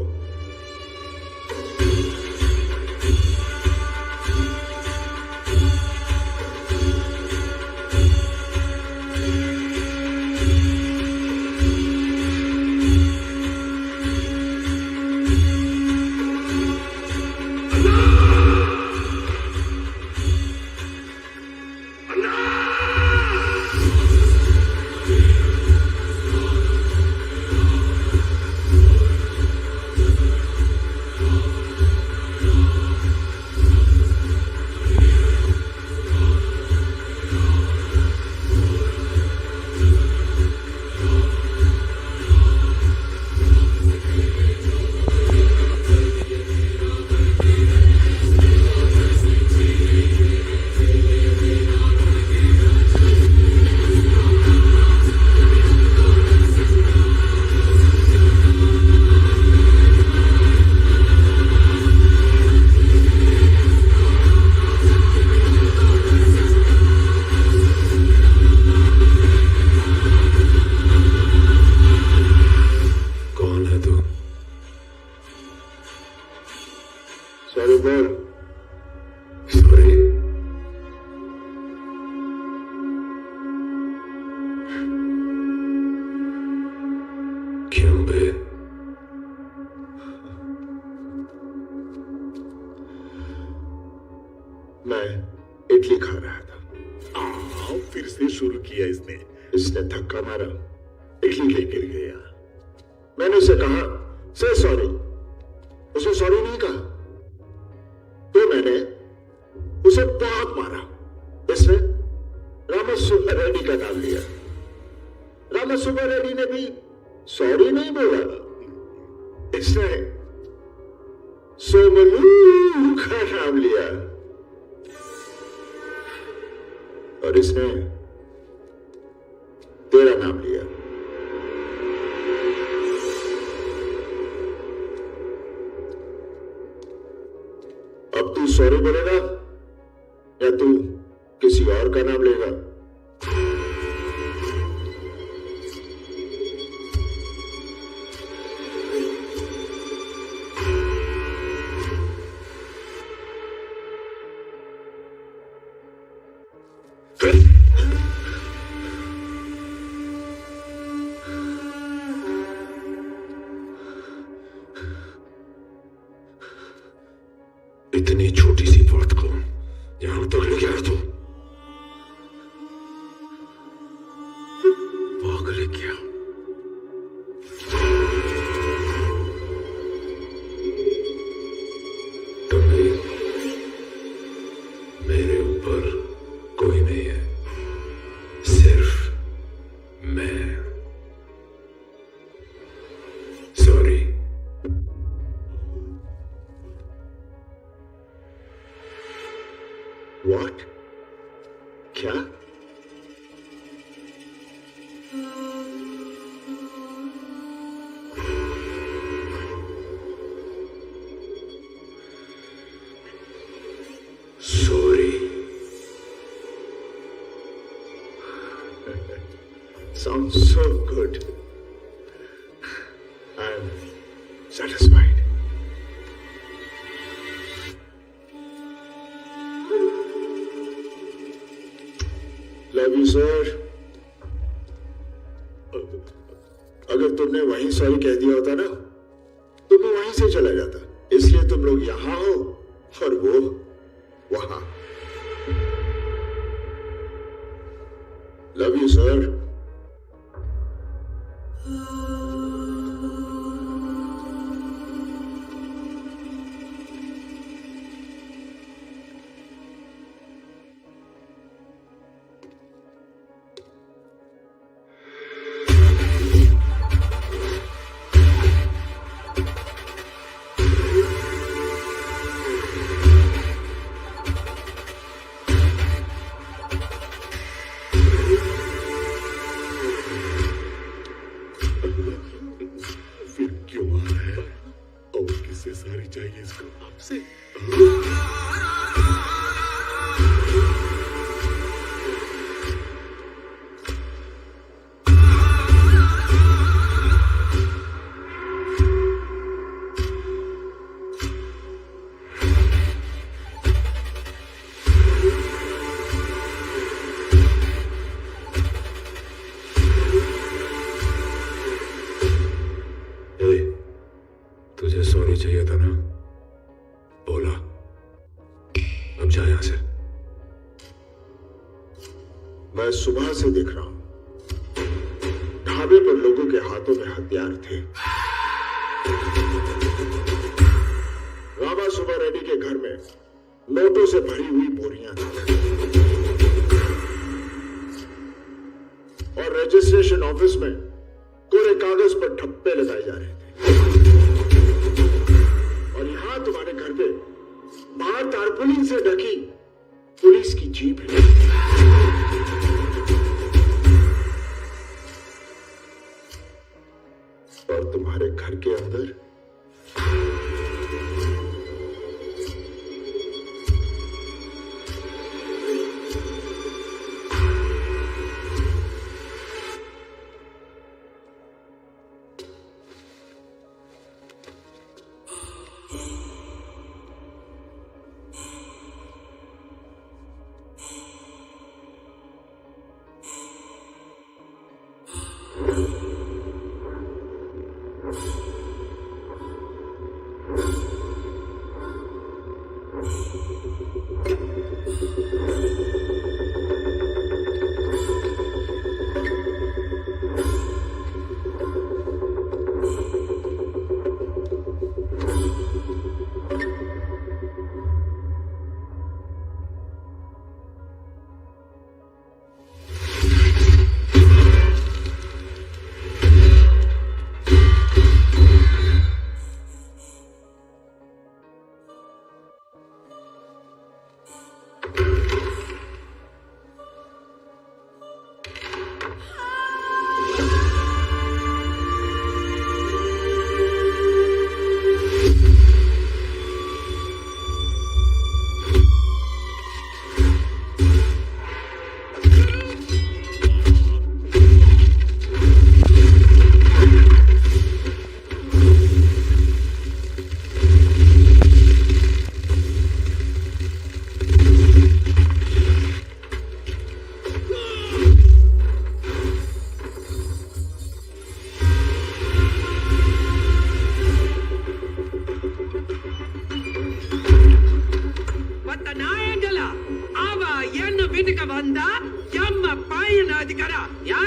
मैं इडली खा रहा था। फिर से शुरू किया इसने। इसने धक्का मारा, इडली ले गिर गया। मैंने उसे कहा से सॉरी, उसे सॉरी नहीं कहा, तो मैंने उसे बहुत मारा। इसने रामसुब्बा रेड्डी का नाम लिया। रामसुब्बा रेड्डी ने भी सॉरी नहीं बोला। इसने सोमलू का नाम लिया और इसने तेरा नाम लिया। अब तू सॉरी बोलेगा या तू किसी और का नाम लेगा? इतनी छोटी सी बात को यहां तक ले गया तू। पागल है क्या? टम्बी, मेरे ऊपर कोई नहीं है, सिर्फ मैं। सॉरी। What? क्या? Sorry. Sounds so good. I'm satisfied. Love you sir. अगर तुमने वहीं सॉरी कह दिया होता ना तो मैं वहीं से चला जाता, इसलिए तुम लोग यहां हो और वो वहां। Love you sir. फिर क्यों आ रहा है और किससे सारी चाहिए इसको? आपसे। तुझे सॉरी चाहिए था ना? बोला। अब जा यहां से। मैं सुबह से देख रहा हूं ढाबे पर लोगों के हाथों में हथियार थे। रामा सुबह रेड्डी के घर में नोटों से भरी हुई बोरियां थी और रजिस्ट्रेशन ऑफिस में कोरे कागज पर ठप्पे लगाए जा रहे थे। और यहां तुम्हारे घर पे बाहर तारपुलिन से ढकी पुलिस की जीप है। और तुम्हारे घर के अंदर வீட்டுக்கு வந்தா எம்ம பையன் அதிகாரா या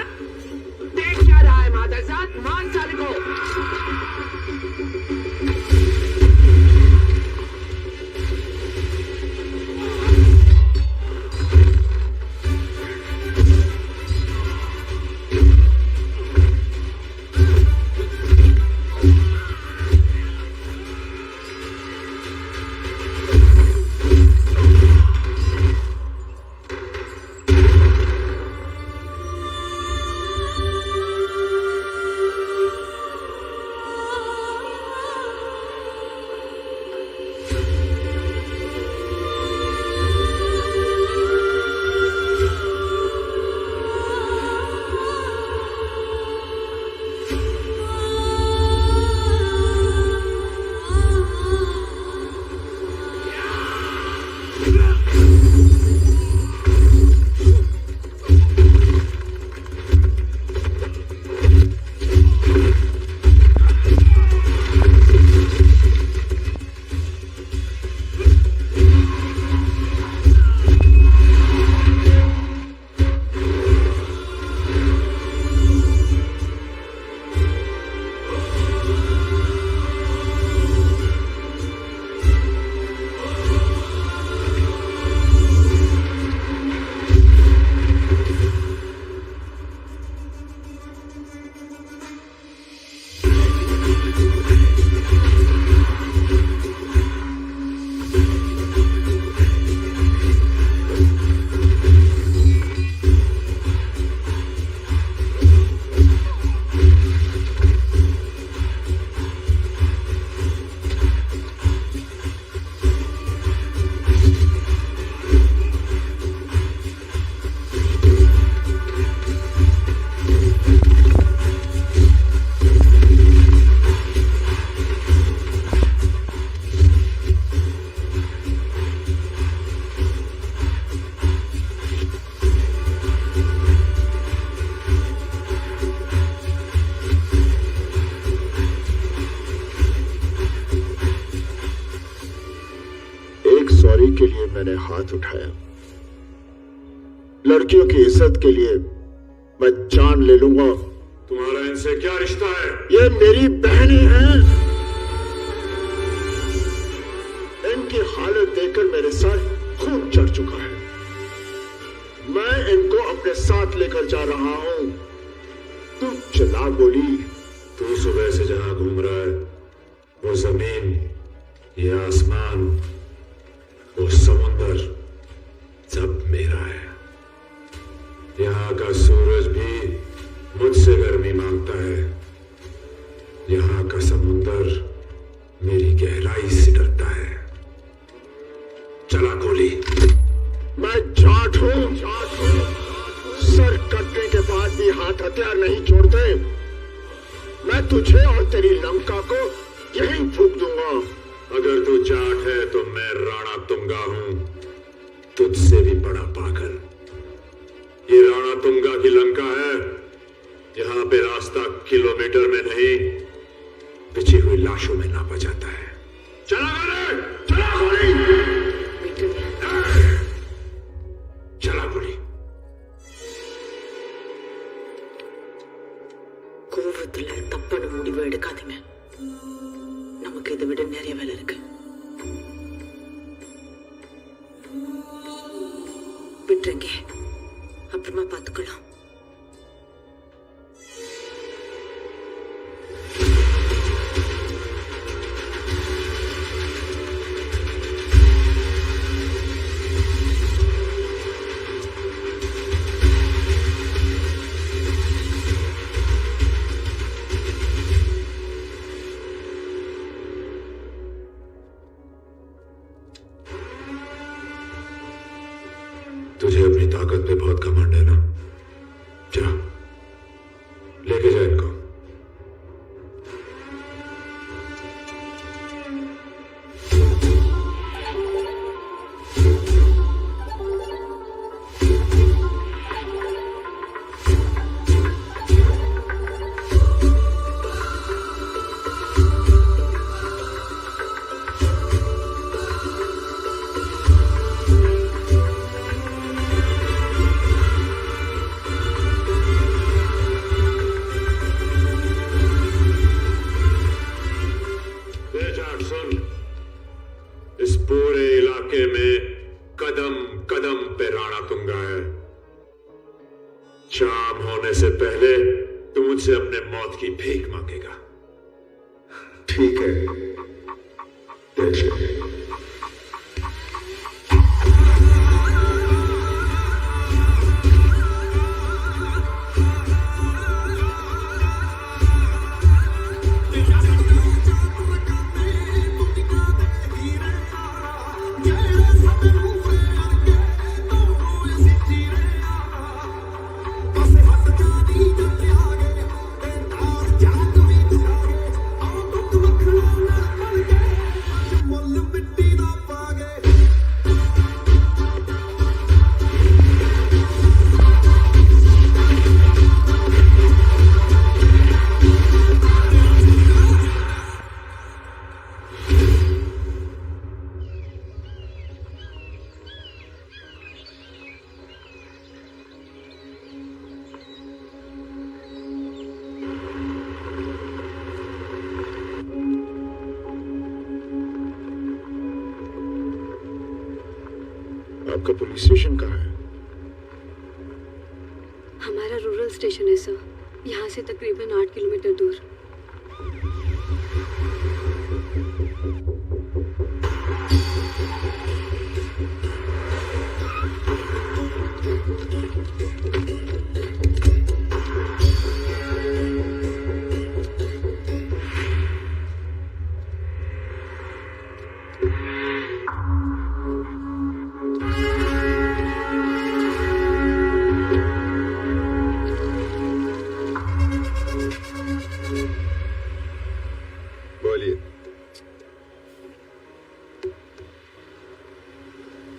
देख क्या रहा है माधव साहब मान साले को सॉरी के लिए मैंने हाथ उठाया। लड़कियों की इज्जत के लिए मैं जान ले लूंगा। तुम्हारा इनसे क्या रिश्ता है? ये मेरी बहनें हैं। इनकी हालत देखकर मेरे सर खून चढ़ चुका है। मैं इनको अपने साथ लेकर जा रहा हूं। तू चला गोली। तू सुबह से जहां घूम रहा है वो जमीन, ये आसमान, वो समुंदर सब मेरा है। यहाँ का सूरज भी मुझसे गर्मी मांगता है। यहाँ का समुंदर मेरी गहराई से डरता है। चला गोली। मैं जाट हूं। सर कटने के बाद भी हाथ हथियार नहीं छोड़ते। मैं तुझे और तेरी लंका को यहीं फूंक दूंगा। अगर तू जाट है तो मैं राणा तुंगा हूं, तुझसे भी बड़ा पागल। ये राणा तुंगा की लंका है। यहाँ पे रास्ता किलोमीटर में नहीं बिछी हुई लाशों में नापा जाता है। चला गोली, चला गोली, चला गोली। கோவத்துல தப்பான முடிவு எடுக்காதீங்க. நமக்கு இதை விட நிறைய வேலை இருக்கு. விட்டுருங்க, அப்புறமா பார்த்துக்கலாம். तुझे अपनी ताकत पे बहुत घमंड है ना? जा, लेके जा इनको। रणतुंगा है। शाम होने से पहले तू मुझसे अपने मौत की भीख मांगेगा। ठीक है, देख लो। आपका पुलिस स्टेशन कहाँ है? हमारा रूरल स्टेशन है सर, यहाँ से तकरीबन 8 किलोमीटर दूर।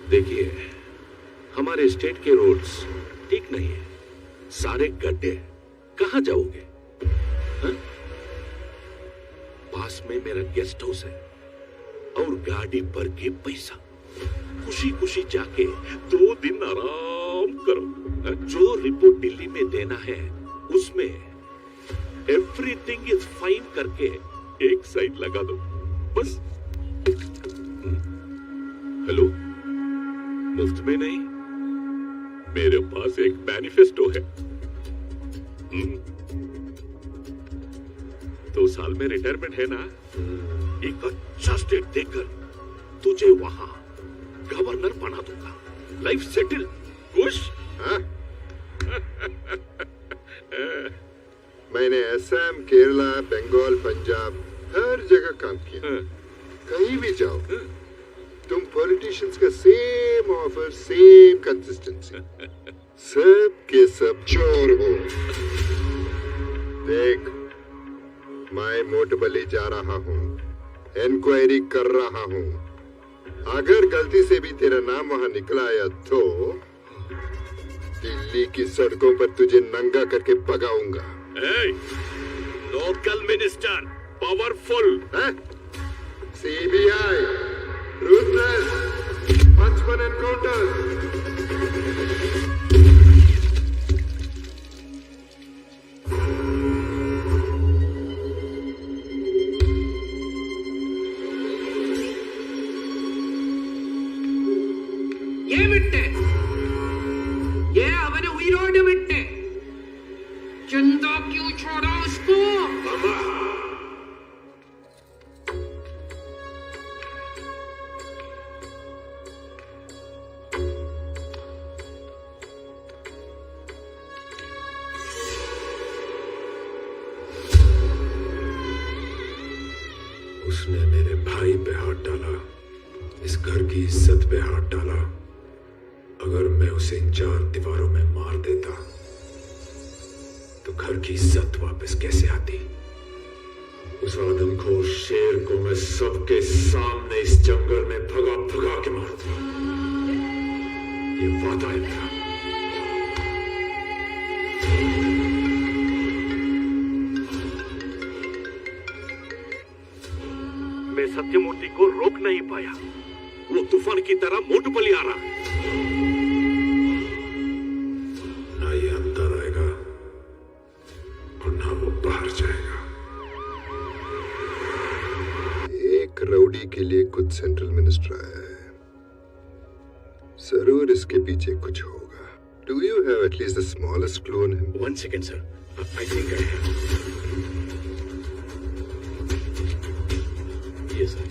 देखिए, हमारे स्टेट के रोड्स ठीक नहीं है, सारे गड्ढे। कहां जाओगे? हा? पास में मेरा गेस्ट हाउस है और गाड़ी पर के पैसा। खुशी खुशी जाके 2 दिन आराम करो। जो रिपोर्ट दिल्ली में देना है उसमें एवरीथिंग इज फाइन करके एक साइड लगा दो बस। हेलो, मुफ्त में नहीं, मेरे पास एक मैनिफेस्टो है। 2 साल में रिटायरमेंट है ना, एक अच्छा स्टेट देकर तुझे वहां गवर्नर बना दूंगा। Life settle. खुश? मैंने असम, केरला, बंगाल, पंजाब हर जगह काम किया। कहीं भी जाओ तुम पॉलिटिशियंस का सेम ऑफर, सेम कंसिस्टेंसी। सब के सब चोर हो। देख, मैं मोटबली जा रहा हूँ, इंक्वायरी कर रहा हूँ। अगर गलती से भी तेरा नाम वहां निकला आया तो दिल्ली की सड़कों पर तुझे नंगा करके भगाऊंगा। Local minister, powerful. CBI, ruthless, Huntsman encounters. ये विट्टे, ये അവനെ ഉയിരോട് വിട്ടെ, जिंदा क्यों छोड़ा उसको? उसने मेरे भाई पे हाथ डाला, इस घर की इज्जत पे हाथ डाला। अगर मैं उसे इन 4 दीवारों में मार देता तो घर की इज्जत वापस कैसे आती? उस आदमखोर शेर को मैं सबके सामने इस जंगल में भगा भगा के मारूंगा। ये वादा है मेरा। मैं सत्यमूर्ति को रोक नहीं पाया, वो तूफान की तरह मोटपली आ रहा। ना ये अंदर आएगा और ना वो बाहर जाएगा। एक राउडी के लिए खुद सेंट्रल मिनिस्टर आया है। जरूर इस उसके पीछे कुछ होगा. Do you have at least the smallest clue on him? 1 second, sir. I think I have. Yes, sir.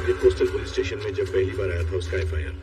ये कोस्टल पुलिस स्टेशन में जब पहली बार आया था उसका FIR.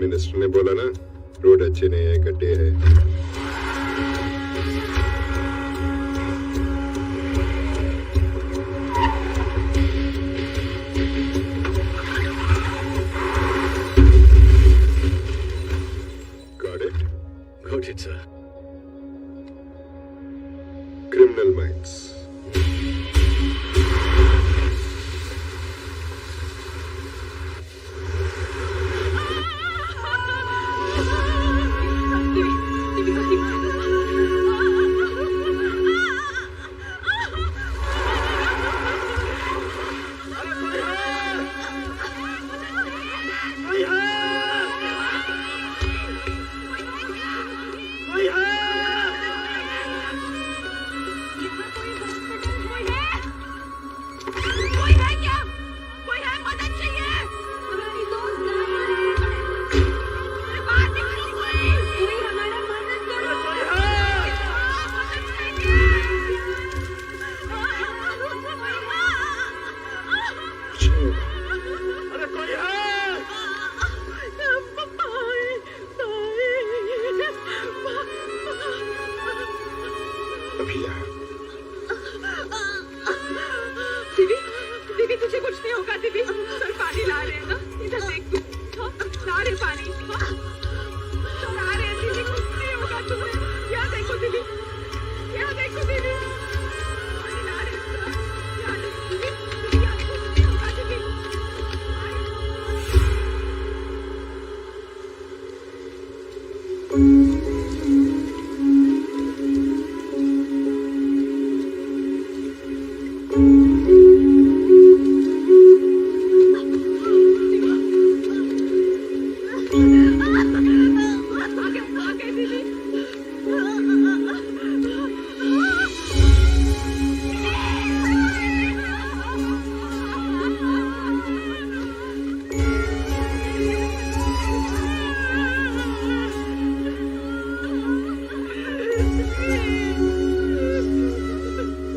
मिनिस्टर ने बोला ना, रोड अच्छे नहीं है, गड्ढे है। Got it, sir. Criminal minds. दीदी सर पानी ला रहे हैं ना, इधर देख तू, ला रहे पानी, ला रहे हैं दीदी, कुछ नहीं होगा तुम्हें, यहाँ देखो दीदी, यहाँ देखो दीदी, पानी ला रहे हैं सर, यहाँ देखो दीदी, यहाँ कुछ नहीं होगा दीदी।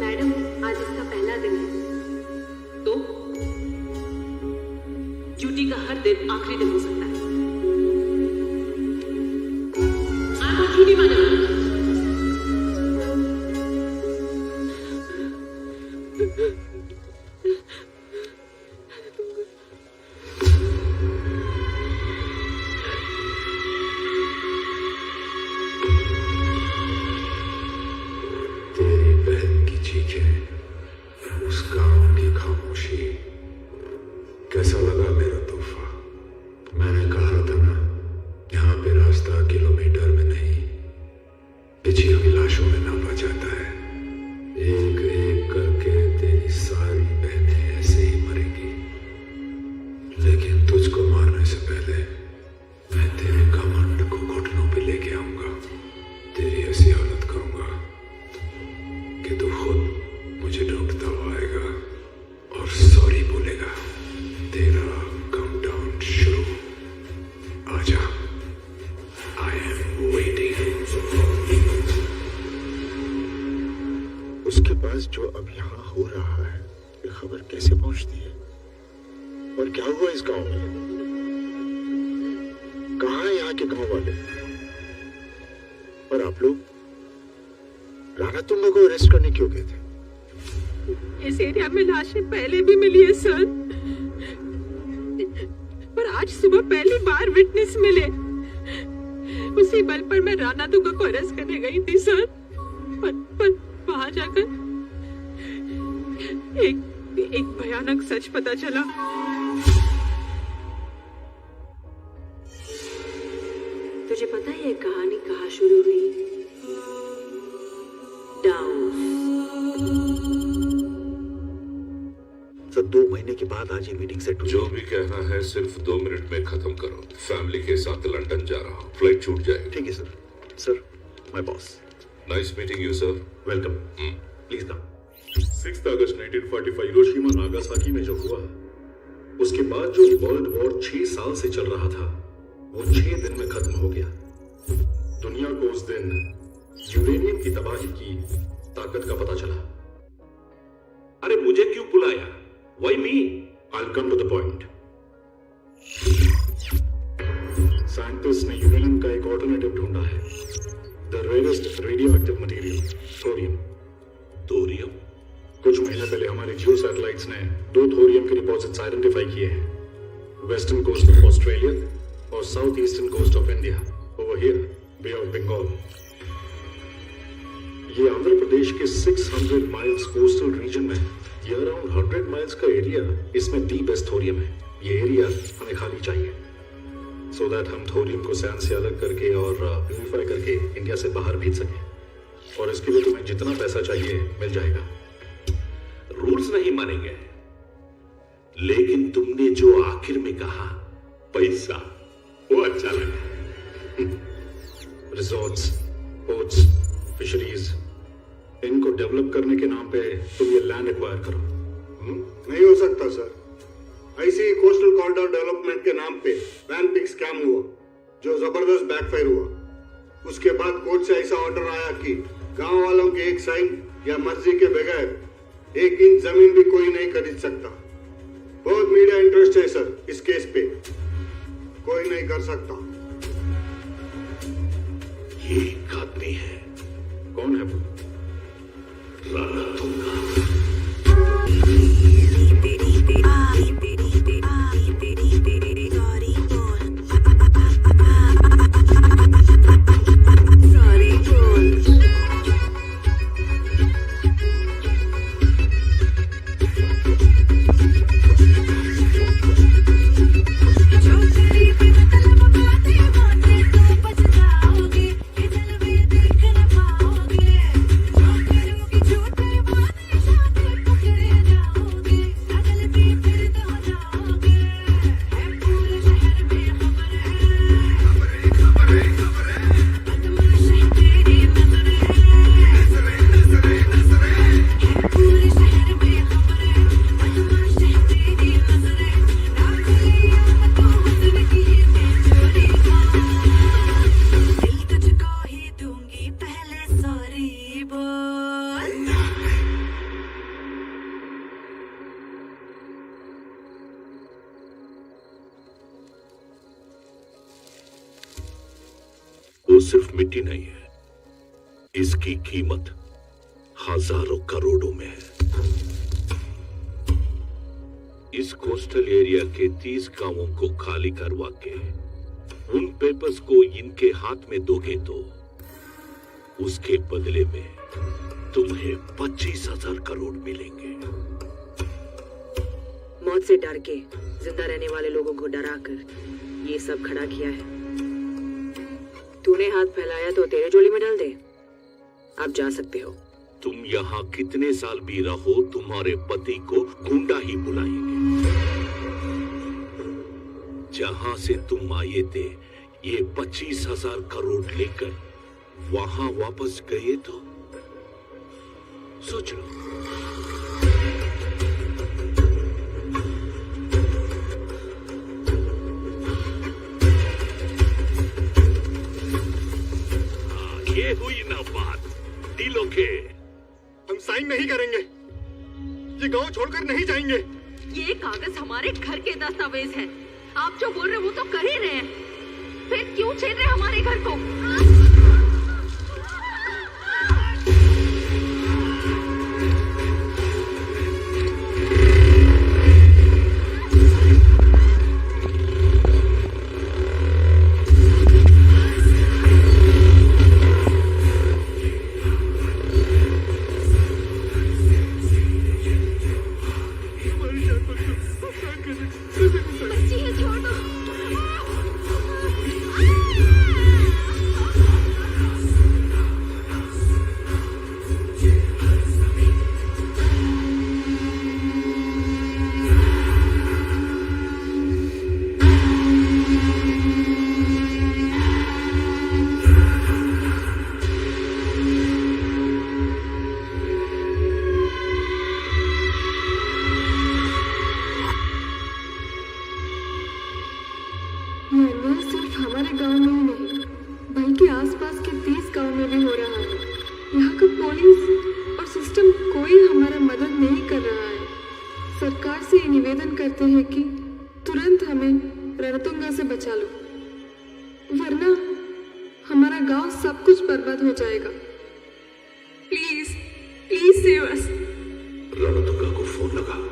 मैडम आज इसका पहला दिन है। तो ड्यूटी का हर दिन आखिरी दिन हो सकता है। I'm on duty, madam. तेरी बहन की चीखें, उस गांव की खामोशी, कैसा लगा मेरा तोहफा? मैंने कहा था ना, यहाँ पे रास्ता किलोमीटर में नहीं, पिछी हुई लाशों में नापा जाता है। एक एक करके तेरी सारी बहनें ऐसे ही मरेंगी, लेकिन तुझको मारने से पहले मैं तेरे घमंड को घुटनों पे लेके आऊंगा। तेरी ऐसी हालत करूंगा कि तू खुद मुझे ढूंढता हुआ आएगा और सॉरी बोलेगा। तेरा काउंटडाउन शुरू। आजा, आई एम वेटिंग। उसके पास जो अब यहाँ हो रहा है, ये खबर कैसे पहुंचती है? और क्या हुआ इस गांव में? कहाँ हैं यहाँ के गांव वाले? और आप लोग राणा तुंगा को अरेस्ट करने क्यों गए थे? इस एरिया में लाशें पहले भी मिली है सर, पर आज सुबह पहली बार विटनेस मिले। उसी बल पर मैं राणा दुर्गा को अरेस्ट करने गई थी सर, पर वहां जाकर एक भयानक सच पता चला। तुझे पता है ये कहानी कहाँ शुरू हुई? सर 2 महीने के बाद आज ये मीटिंग सेट हुई। जो भी कहना है सिर्फ 2 मिनट में खत्म करो। फैमिली के साथ लंदन जा रहा हूँ, फ्लाइट छूट जाएगी। ठीक है sir. Sir, my boss. Nice meeting you sir. Welcome. Please come. 6 August 1945 Hiroshima Nagasaki में जो हुआ, उसके बाद जो वर्ल्ड वॉर 6 साल से चल रहा था, वो 6 दिन में खत्म हो गया। दुनिया को उस दिन यूरेनियम की तबाही की ताकत का पता चला। अरे मुझे क्यों बुलाया? Why me? I'll come to the point. Scientist ने यूरेनियम का एक ऑल्टरनेटिव ढूंढा है। The rarest radioactive material, thorium. Thorium? कुछ महीने पहले हमारे जियो सैटेलाइट्स ने 2 थोरियम के डिपॉजिट्स आइडेंटिफाई किए हैं। वेस्टर्न कोस्ट ऑफ ऑस्ट्रेलिया और south eastern coast of India, over here, bay of Bengal. ये आंध्र प्रदेश के 600 माइल्स कोस्टल रीजन में, ये अराउंड 100 माइल्स का एरिया, इसमें दी बेस्ट थोरियम है। ये एरिया हमें खाली चाहिए, सो दैट हम थोरियम को सैंड से अलग करके और प्यूरिफाई करके इंडिया से बाहर भेज सकें। और इसके लिए तुम्हें जितना पैसा चाहिए मिल जाएगा। रूल्स नहीं मानेंगे, लेकिन तुमने जो आखिर में कहा, पैसा, वो अच्छा लगा। रिजॉर्ट्स, पोर्ट्स, फिशरीज, इनको डेवलप करने के नाम पे तुम ये लैंड एक्वायर करो। नहीं हो सकता सर। ऐसे ही कोस्टल कॉरिडोर डेवलपमेंट के नाम पे वैन पिक स्कैम हुआ, जो जबरदस्त बैकफायर हुआ। उसके बाद कोर्ट से ऐसा ऑर्डर आया कि गांव वालों के एक साइन या मर्जी के बगैर 1 इंच जमीन भी कोई नहीं खरीद सकता। बहुत मीडिया इंटरेस्ट है सर इस केस पे, कोई नहीं कर सकता। ये एक आदमी है। कौन है वो? राणा तुंगा। वो सिर्फ मिट्टी नहीं है, इसकी कीमत हजारों करोड़ों में है। इस कोस्टल एरिया के 30 गांवों को खाली करवा के उन पेपर्स को इनके हाथ में दोगे तो उसके बदले में तुम्हें 25,000 करोड़ मिलेंगे। मौत से डर के जिंदा रहने वाले लोगों को डरा कर ये सब खड़ा किया है। तूने हाथ फैलाया तो तेरे झोली में डाल दे। आप जा सकते हो। तुम यहाँ कितने साल भी रहो, तुम्हारे पति को गुंडा ही बुलाएंगे। जहां से तुम आए थे, ये 25,000 करोड़ लेकर वहां वापस गए तो सोच लो। ये हुई ना बात दिलों के। हम साइन नहीं करेंगे, ये गांव छोड़कर नहीं जाएंगे। ये कागज हमारे घर के दस्तावेज हैं। आप जो बोल रहे हो वो तो कर ही रहे हैं, फिर क्यों छेड़ रहे हमारे घर को? सिर्फ हमारे गांव में ही नहीं बल्कि आसपास के 30 गांव में भी हो रहा है। यहाँ का पुलिस और सिस्टम कोई हमारा मदद नहीं कर रहा है। सरकार से ये निवेदन करते हैं कि तुरंत हमें रणतुंगा से बचा लो, वरना हमारा गांव सब कुछ बर्बाद हो जाएगा। Please please save us. Ranatunga को फोन लगा।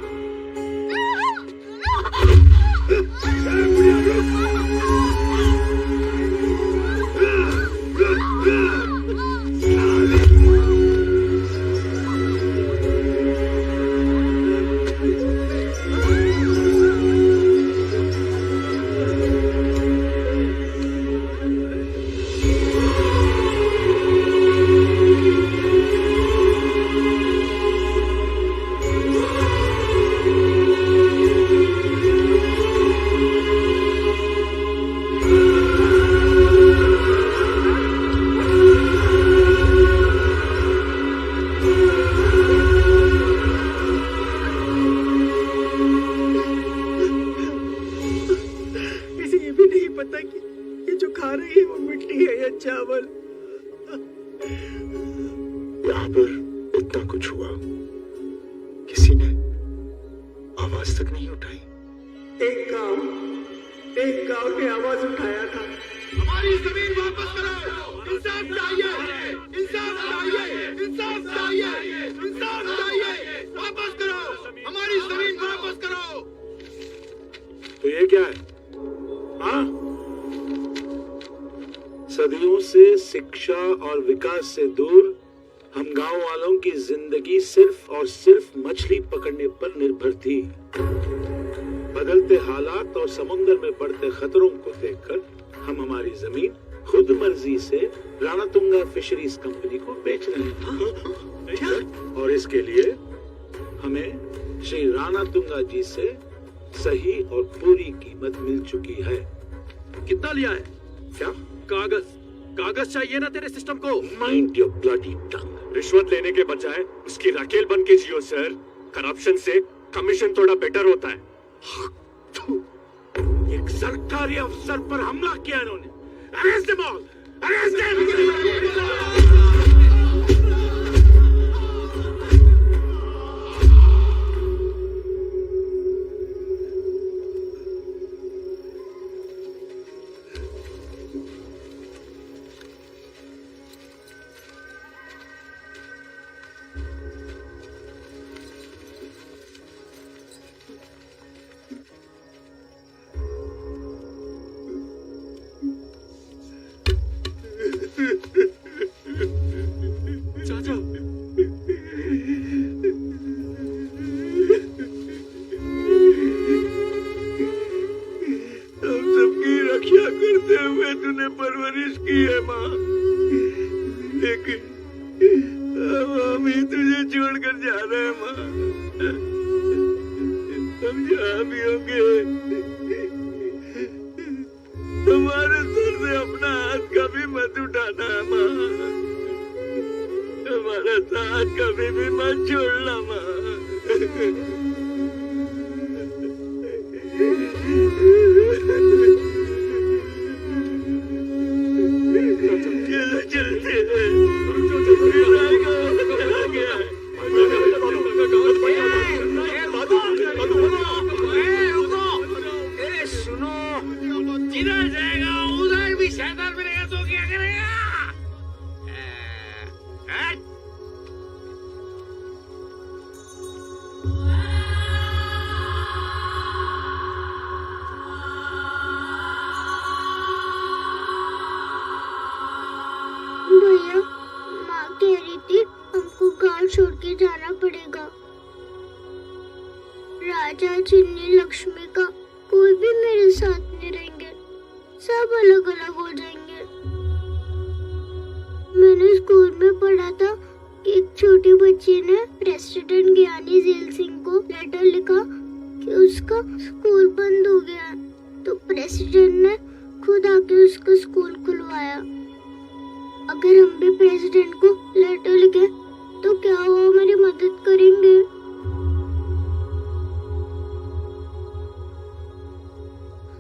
यहाँ पर इतना कुछ हुआ, किसी ने आवाज तक नहीं उठाई। एक गांव ने आवाज उठाया था, हमारी जमीन वापस करो, इंसाफ चाहिए, इंसाफ चाहिए, इंसाफ चाहिए, इंसाफ चाहिए, वापस करो, हमारी जमीन वापस करो। तो ये क्या है? हाँ, सदियों से शिक्षा और विकास से दूर हम गांव वालों की जिंदगी सिर्फ और सिर्फ मछली पकड़ने पर निर्भर थी। बदलते हालात और समुद्र में बढ़ते खतरों को देखकर हम हमारी जमीन खुद मर्जी से राणातुंगा फिशरीज कंपनी को बेच रहे हैं। और इसके लिए हमें श्री राणातुंगा जी से सही और पूरी कीमत मिल चुकी है। कितना लिया है? क्या? कागज चाहिए ना तेरे सिस्टम को? माइंड योर ब्लडी टंग। रिश्वत लेने के बजाय उसकी राकेल बन के जियो सर। करप्शन से कमीशन थोड़ा बेटर होता है। एक सरकारी अफसर पर हमला किया इन्होंने। Arrest them all, arrest them. में तूने परवरिश की है माँ, लेकिन अब हम ही तुझे छोड़कर जा रहे हैं माँ। हम जहाँ भी होंगे हमारे सर से अपना हाथ कभी मत उठाना माँ, हमारा साथ कभी भी मत छोड़ना माँ। चलते सुनो, जिधर जाएगा उधर भी शैतान मिलेगा तो क्या करेगा? भैया, माँ कह रही थी हमको गांव छोड़ के जाना पड़ेगा। राजा, चिन्नी, लक्ष्मी का कोई भी मेरे साथ नहीं रहेंगे, सब अलग अलग हो जाएंगे। मैंने स्कूल में पढ़ा था कि एक छोटी बच्ची ने प्रेसिडेंट ज्ञानी झील सिंह को लेटर लिखा कि उसका स्कूल बंद हो गया, तो प्रेसिडेंट ने खुद आके उसका स्कूल खुलवाया। अगर हम भी प्रेसिडेंट को लेटर लिखे तो क्या वो हमारी मदद करेंगे?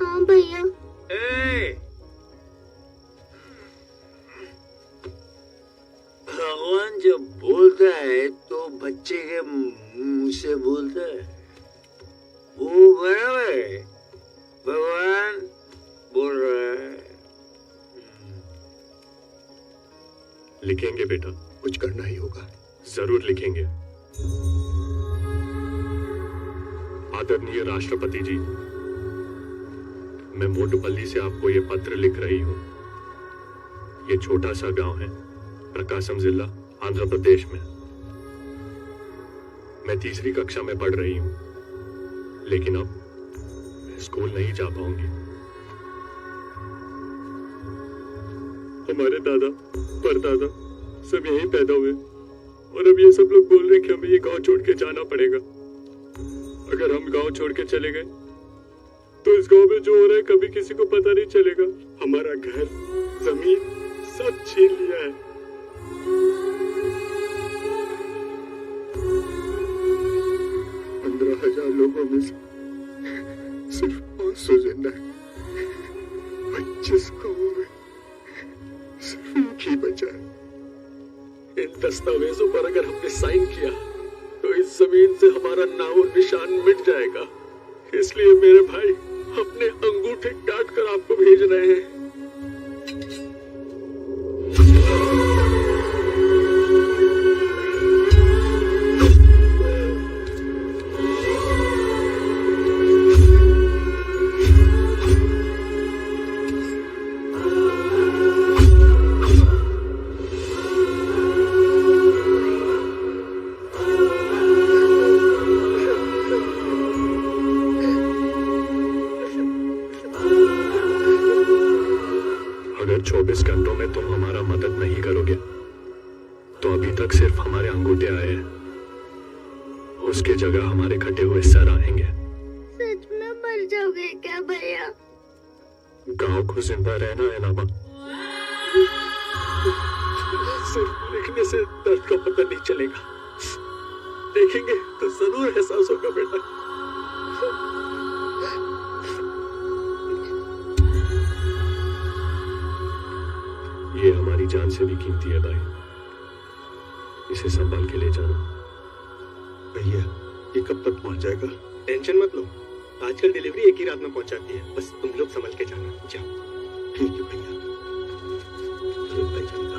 हाँ भैया। भगवान जब बोलता है तो बच्चे के मुंह से बोलता है, वो बराबर है, भगवान बोल रहा है। लिखेंगे बेटा, कुछ करना ही होगा। जरूर लिखेंगे। आदरणीय राष्ट्रपति जी, मैं मोटपल्ली से आपको ये पत्र लिख रही हूँ। ये छोटा सा गांव है, प्रकाशम जिला, आंध्र प्रदेश में। मैं तीसरी कक्षा में पढ़ रही हूँ, लेकिन अब स्कूल नहीं जा पाऊंगी। हमारे दादा परदादा सब यहीं पैदा हुए और अब ये सब लोग बोल रहे हैं कि हमें ये गांव छोड़ के जाना पड़ेगा। अगर हम गांव छोड़ के चले गए तो इस गांव में जो हो रहा है कभी किसी को पता नहीं चलेगा। हमारा घर, जमीन सब छीन लिया है। 15,000 लोगों में से सिर्फ 500 जिंदा है। 25 गांवों में सिर्फ एक ही बचा है। इन दस्तावेजों पर अगर हमने साइन किया तो इस जमीन से हमारा नाम और निशान मिट जाएगा। इसलिए मेरे भाई अपने अंगूठे काट कर आपको भेज रहे हैं। अगर 24 घंटों में तुम हमारा मदद नहीं करोगे तो अभी तक सिर्फ हमारे अंगूठे आए हैं, उसके जगह हमारे कटे हुए सर आएंगे। सच में मर जाओगे क्या भैया? गांव को जिंदा रहना है ना माँ। सिर्फ लिखने से दर्द का पता नहीं चलेगा, देखेंगे तो जरूर एहसास होगा बेटा। ये हमारी जान से भी कीमती है भाई, इसे संभाल के ले जाना। भैया, ये कब तक पहुंच जाएगा? टेंशन मत लो, आजकल डिलीवरी एक ही रात में पहुंच जाती है। बस तुम लोग संभल के जाना। जाओ। ठीक है भैया। चलो भाई, चलो।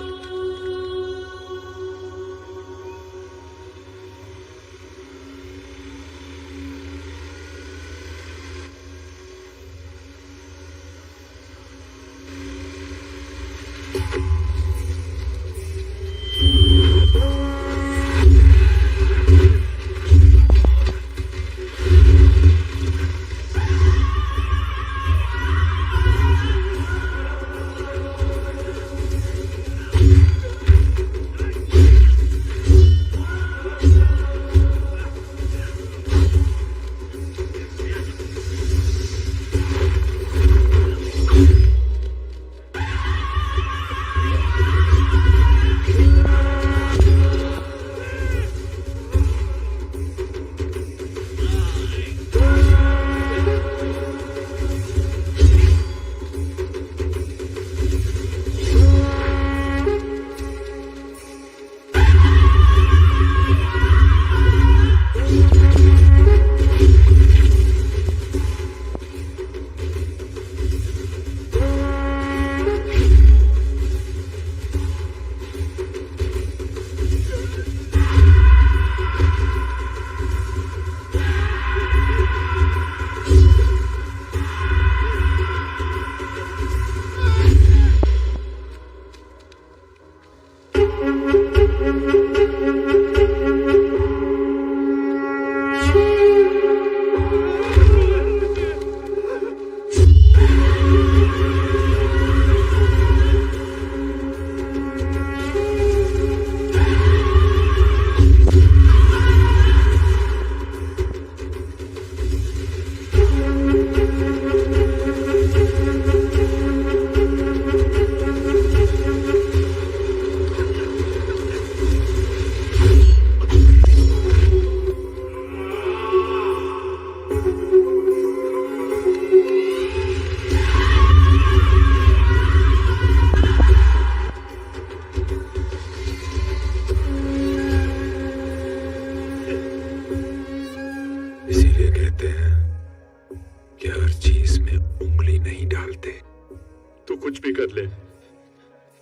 भी कर ले,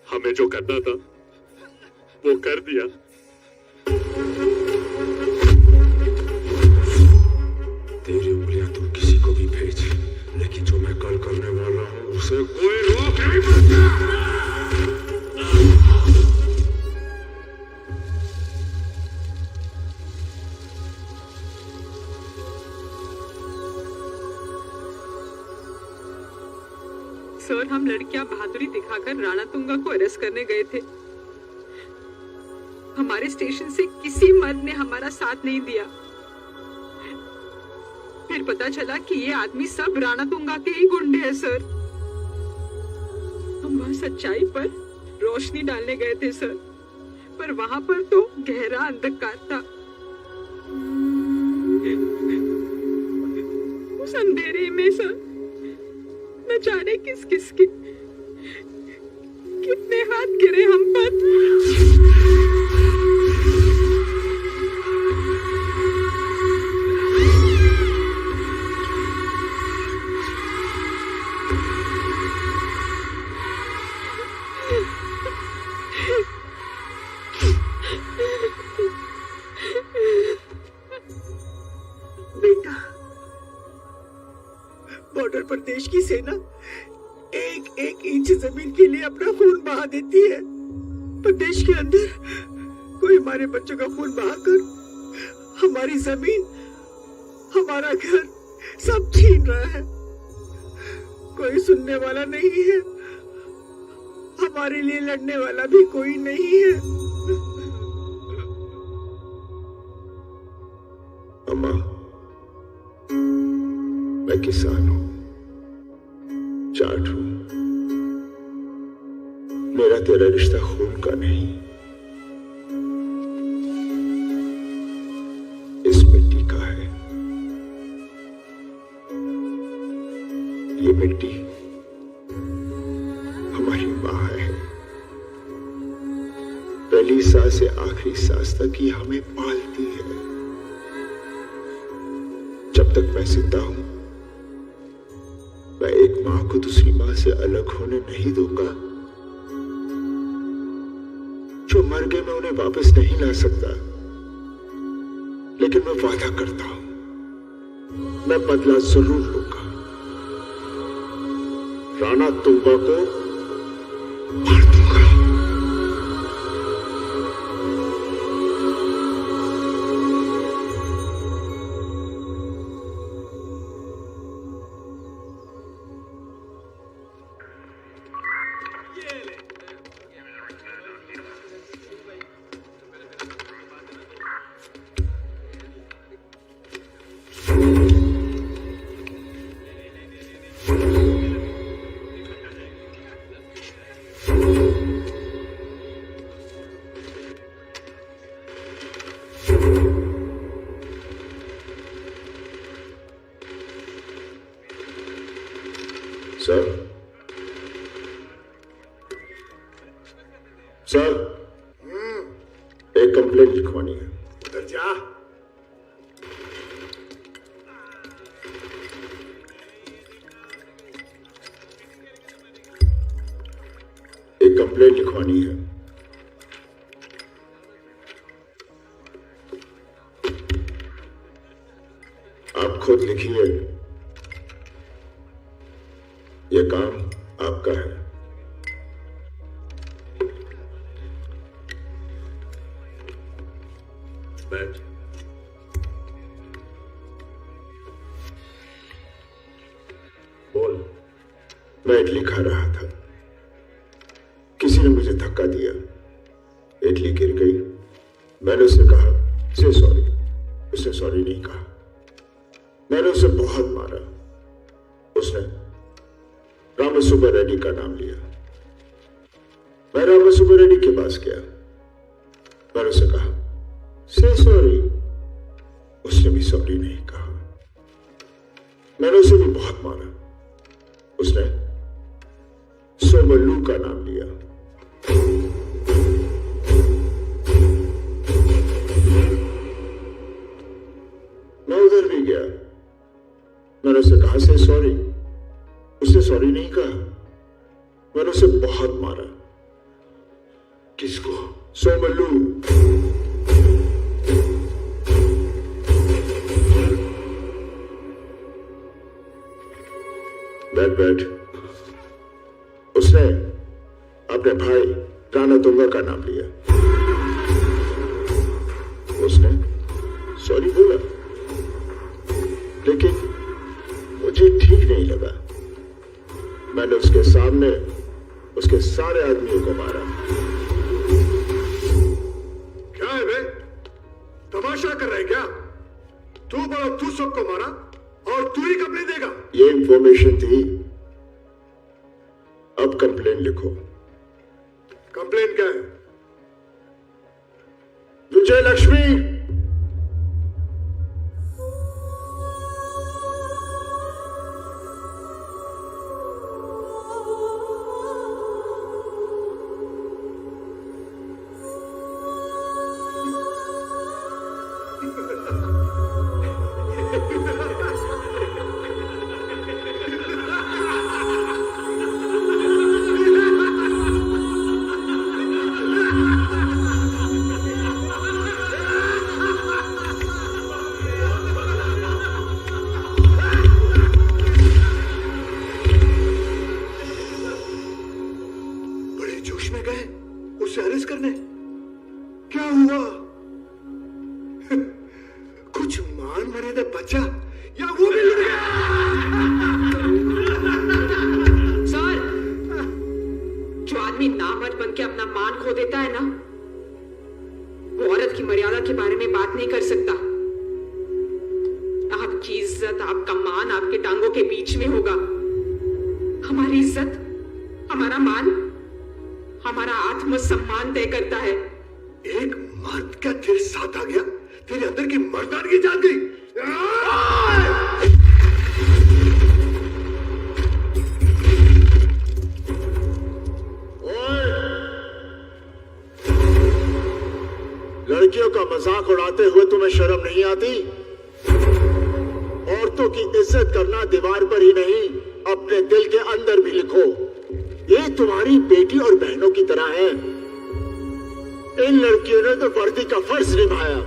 हमें जो करना था वो कर दिया। तेरी उंगलियां तू किसी को भी भेज, लेकिन जो मैं कल करने वाला हूं उसे कोई रोक नहीं सकता। सर, हम लड़कियां बहादुरी दिखाकर राणा तुंगा को अरेस्ट करने गए थे। हमारे स्टेशन से किसी मर्द ने हमारा साथ नहीं दिया। फिर पता चला कि ये आदमी सब राणा तुंगा के ही गुंडे हैं सर। हम वहां सच्चाई पर रोशनी डालने गए थे सर, पर वहां पर तो गहरा अंधकार था। उस अंधेरे में सर न जाने किस किस के कितने हाथ गिरे हम पर। बेटा, बॉर्डर पर देश की सेना एक एक इंच जमीन के लिए अपना खून बहा देती है, पर देश के अंदर कोई हमारे बच्चों का खून बहाकर हमारी जमीन, हमारा घर सब छीन रहा है। कोई सुनने वाला नहीं है, हमारे लिए लड़ने वाला भी कोई नहीं है। अम्मा, मैं किसान हूं, जाट हूं। मेरा तेरा रिश्ता खून का नहीं, इस मिट्टी का है। ये मिट्टी हमारी मां है। पहली सांस से आखिरी सांस तक ये हमें पालती है। जब तक मैं जिंदा हूं, मैं एक मां को दूसरी मां से अलग होने नहीं दूंगा। जो मर गए मैं उन्हें वापस नहीं ला सकता, लेकिन मैं वादा करता हूं, मैं बदला जरूर लूंगा। राणा तुंगा को मार दूंगा। सर, एक कंप्लेंट लिखवानी है। उधर जा। एक कंप्लेंट लिखवानी है। आप खुद लिखिए। यह काम आपका है। बोल। मैं इडली खा रहा था, किसी ने मुझे धक्का दिया, इडली गिर गई। मैंने उससे कहा से सॉरी, उसने सॉरी नहीं कहा। मैंने उसे बहुत मारा, उसने रामसुब्बा रेड्डी का नाम लिया। मैं रामसुब्बा रेड्डी के पास गया, मैंने उसे कहा से सॉरी, उसने भी सॉरी नहीं कहा। मैंने उसे भी बहुत मारा, उसने सोमल्लू का नाम लिया। मैं उधर भी गया, मैंने उसे कहा से सॉरी, उसने सॉरी नहीं कहा। मैंने उसे बहुत मारा। किसको? सोमल्लू। बैठ। उसने अपने भाई राणा तुंगा का नाम लिया। उसने सॉरी बोला, लेकिन मुझे ठीक नहीं लगा। मैंने उसके सामने उसके सारे आदमियों को मारा। क्या है बे? तमाशा कर रहे क्या? तू बोला तू सबको मारा और तू ही कंप्लेन देगा? ये इंफॉर्मेशन थी, अब कंप्लेन लिखो। कंप्लेन क्या है? विजय लक्ष्मी, लड़कियों का मजाक उड़ाते हुए तुम्हें शर्म नहीं आती? औरतों की इज्जत करना दीवार पर ही नहीं, अपने दिल के अंदर भी लिखो। ये तुम्हारी बेटी और बहनों की तरह है। इन लड़कियों ने तो वर्दी का फर्ज निभाया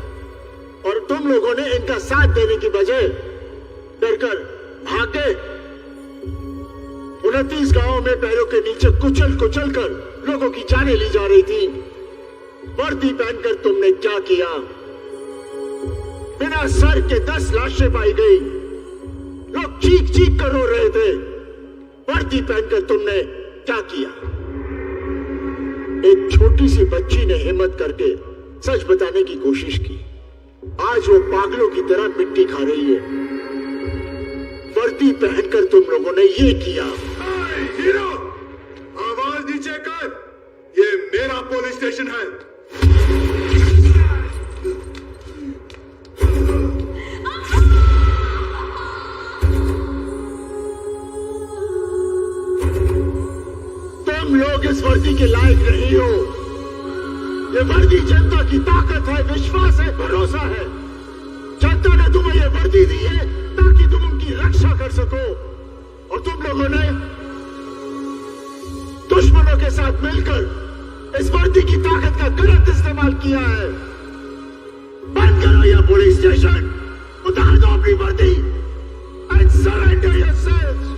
और तुम लोगों ने इनका साथ देने की बजाय डरकर भाग गए। 29 गांवों में पैरों के नीचे कुचल कुचल कर लोगों की जानें ली जा रही थी। वर्दी पहनकर तुमने क्या किया? बिना सर के 10 लाशें पाई गई। लोग चीख चीख कर रो रहे थे। वर्दी पहनकर तुमने क्या किया? एक छोटी सी बच्ची ने हिम्मत करके सच बताने की कोशिश की। आज वो पागलों की तरह मिट्टी खा रही है। वर्दी पहनकर तुम लोगों ने ये किया। हीरो, आवाज नीचे कर। ये मेरा पुलिस स्टेशन है। तुम लोग इस वर्दी के लायक नहीं हो। ये वर्दी जनता की ताकत है, विश्वास है, भरोसा है। जनता ने तुम्हें ये वर्दी दी है ताकि तुम उनकी रक्षा कर सको, और तुम लोगों ने दुश्मनों के साथ मिलकर इस वर्दी की ताकत का गलत इस्तेमाल किया है। बंद करो यह पुलिस स्टेशन, उतार दो अपनी वर्दी एंड सरेंडर योरसेल्व्स।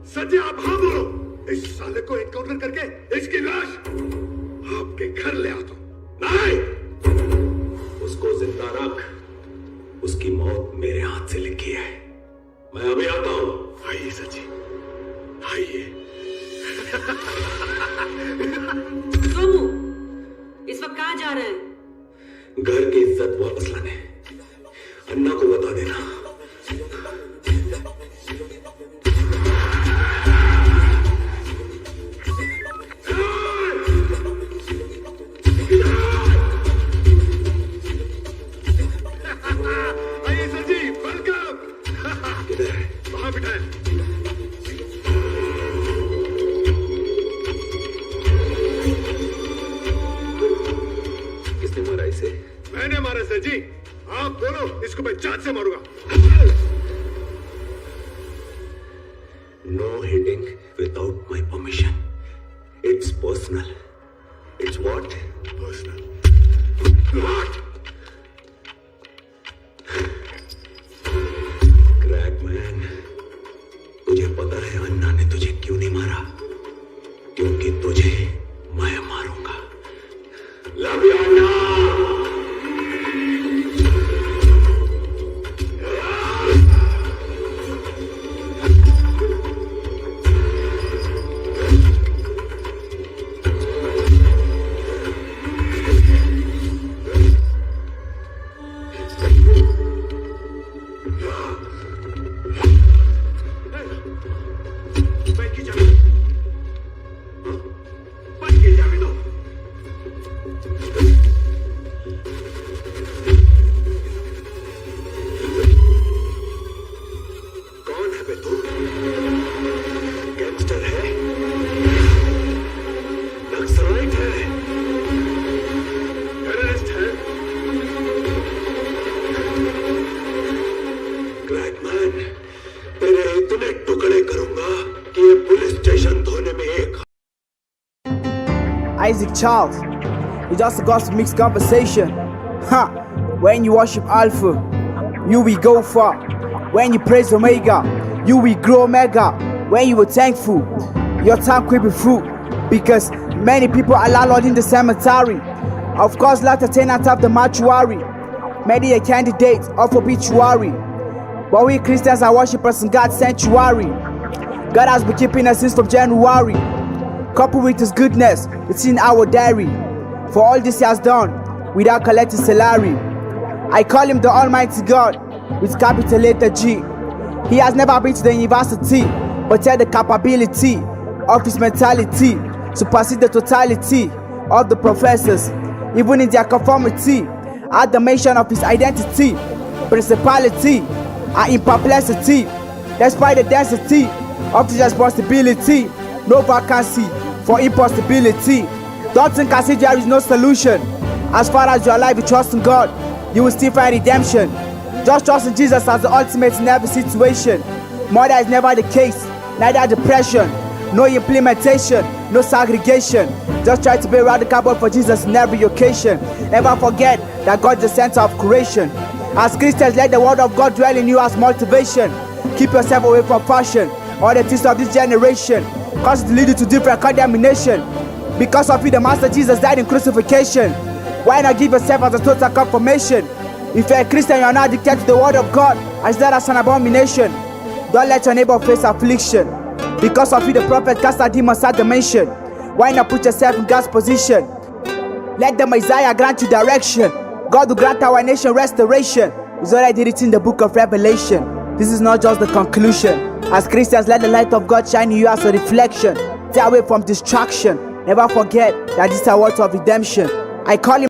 सर जी, आप हाँ बोलो। इस साले को एनकाउंटर करके इसकी लाश आपके घर ले आता हूं। नहीं, उसको जिंदा रख। उसकी मौत मेरे हाथ से लिखी है। मैं अभी आता हूं। आइए सर जी, आइए। सोमू, इस वक्त कहाँ जा रहे हैं? घर की इज्जत वापस लाने। अन्ना को बता देना। आइए सर जी, वेलकम। वहां बिठाए। किसने मारा इसे? मैंने मारा सर जी। आप बोलो, इसको मैं जान से मारूंगा। No hitting without my permission. It's personal. It's what? Personal. What? Crackman, तुझे पता है अन्ना ने तुझे क्यों नहीं मारा? क्योंकि तुझे मैं मारूंगा। Love you, Anna. Isaac Charles, it's just a gospel mixed conversation. Ha! When you worship Alpha, you will go far. When you praise Omega, you will grow Omega. When you were thankful, your time will be fruit. Because many people are landlord in the cemetery. Of course, like the tenant of the mortuary. Many a candidate of obituary. But we Christians are worshippers in God's sanctuary. God has been keeping us since from January. Coupled with his goodness, it's in our diary. For all this he has done, without collecting salary. I call him the Almighty God, with capital letter G. He has never been to the university, but had the capability of his mentality, supersede the totality of the professors, even in their conformity, at the mention of his identity, principality, and in perplexity, despite the density of his responsibility, no vacancy for impossibility. Don't think as if there is no solution. As far as you are alive, you trust in God, you will still find redemption. Just trust in Jesus as the ultimate in every situation. Murder is never the case, neither depression, no implementation, no segregation. Just try to be radical for Jesus in every occasion. Never forget that God is the center of creation. As Christians, let the word of God dwell in you as motivation. Keep yourself away from fashion or the things of this generation, cause it leads to different condemnation. Because of you, the Master Jesus died in crucifixion. Why not give yourself as a total confirmation? If you're a Christian, you're not addicted to the word of God, as that as an abomination. Don't let your neighbor face affliction. Because of you, the prophet cast out demons at the mention. Why not put yourself in God's position? Let the Messiah grant you direction. God will grant our nation restoration. It's already written in the book of Revelation. This is not just the conclusion. As Christians, let the light of God shine in you as a reflection. Stay away from distraction. Never forget that this is a word of redemption. I call him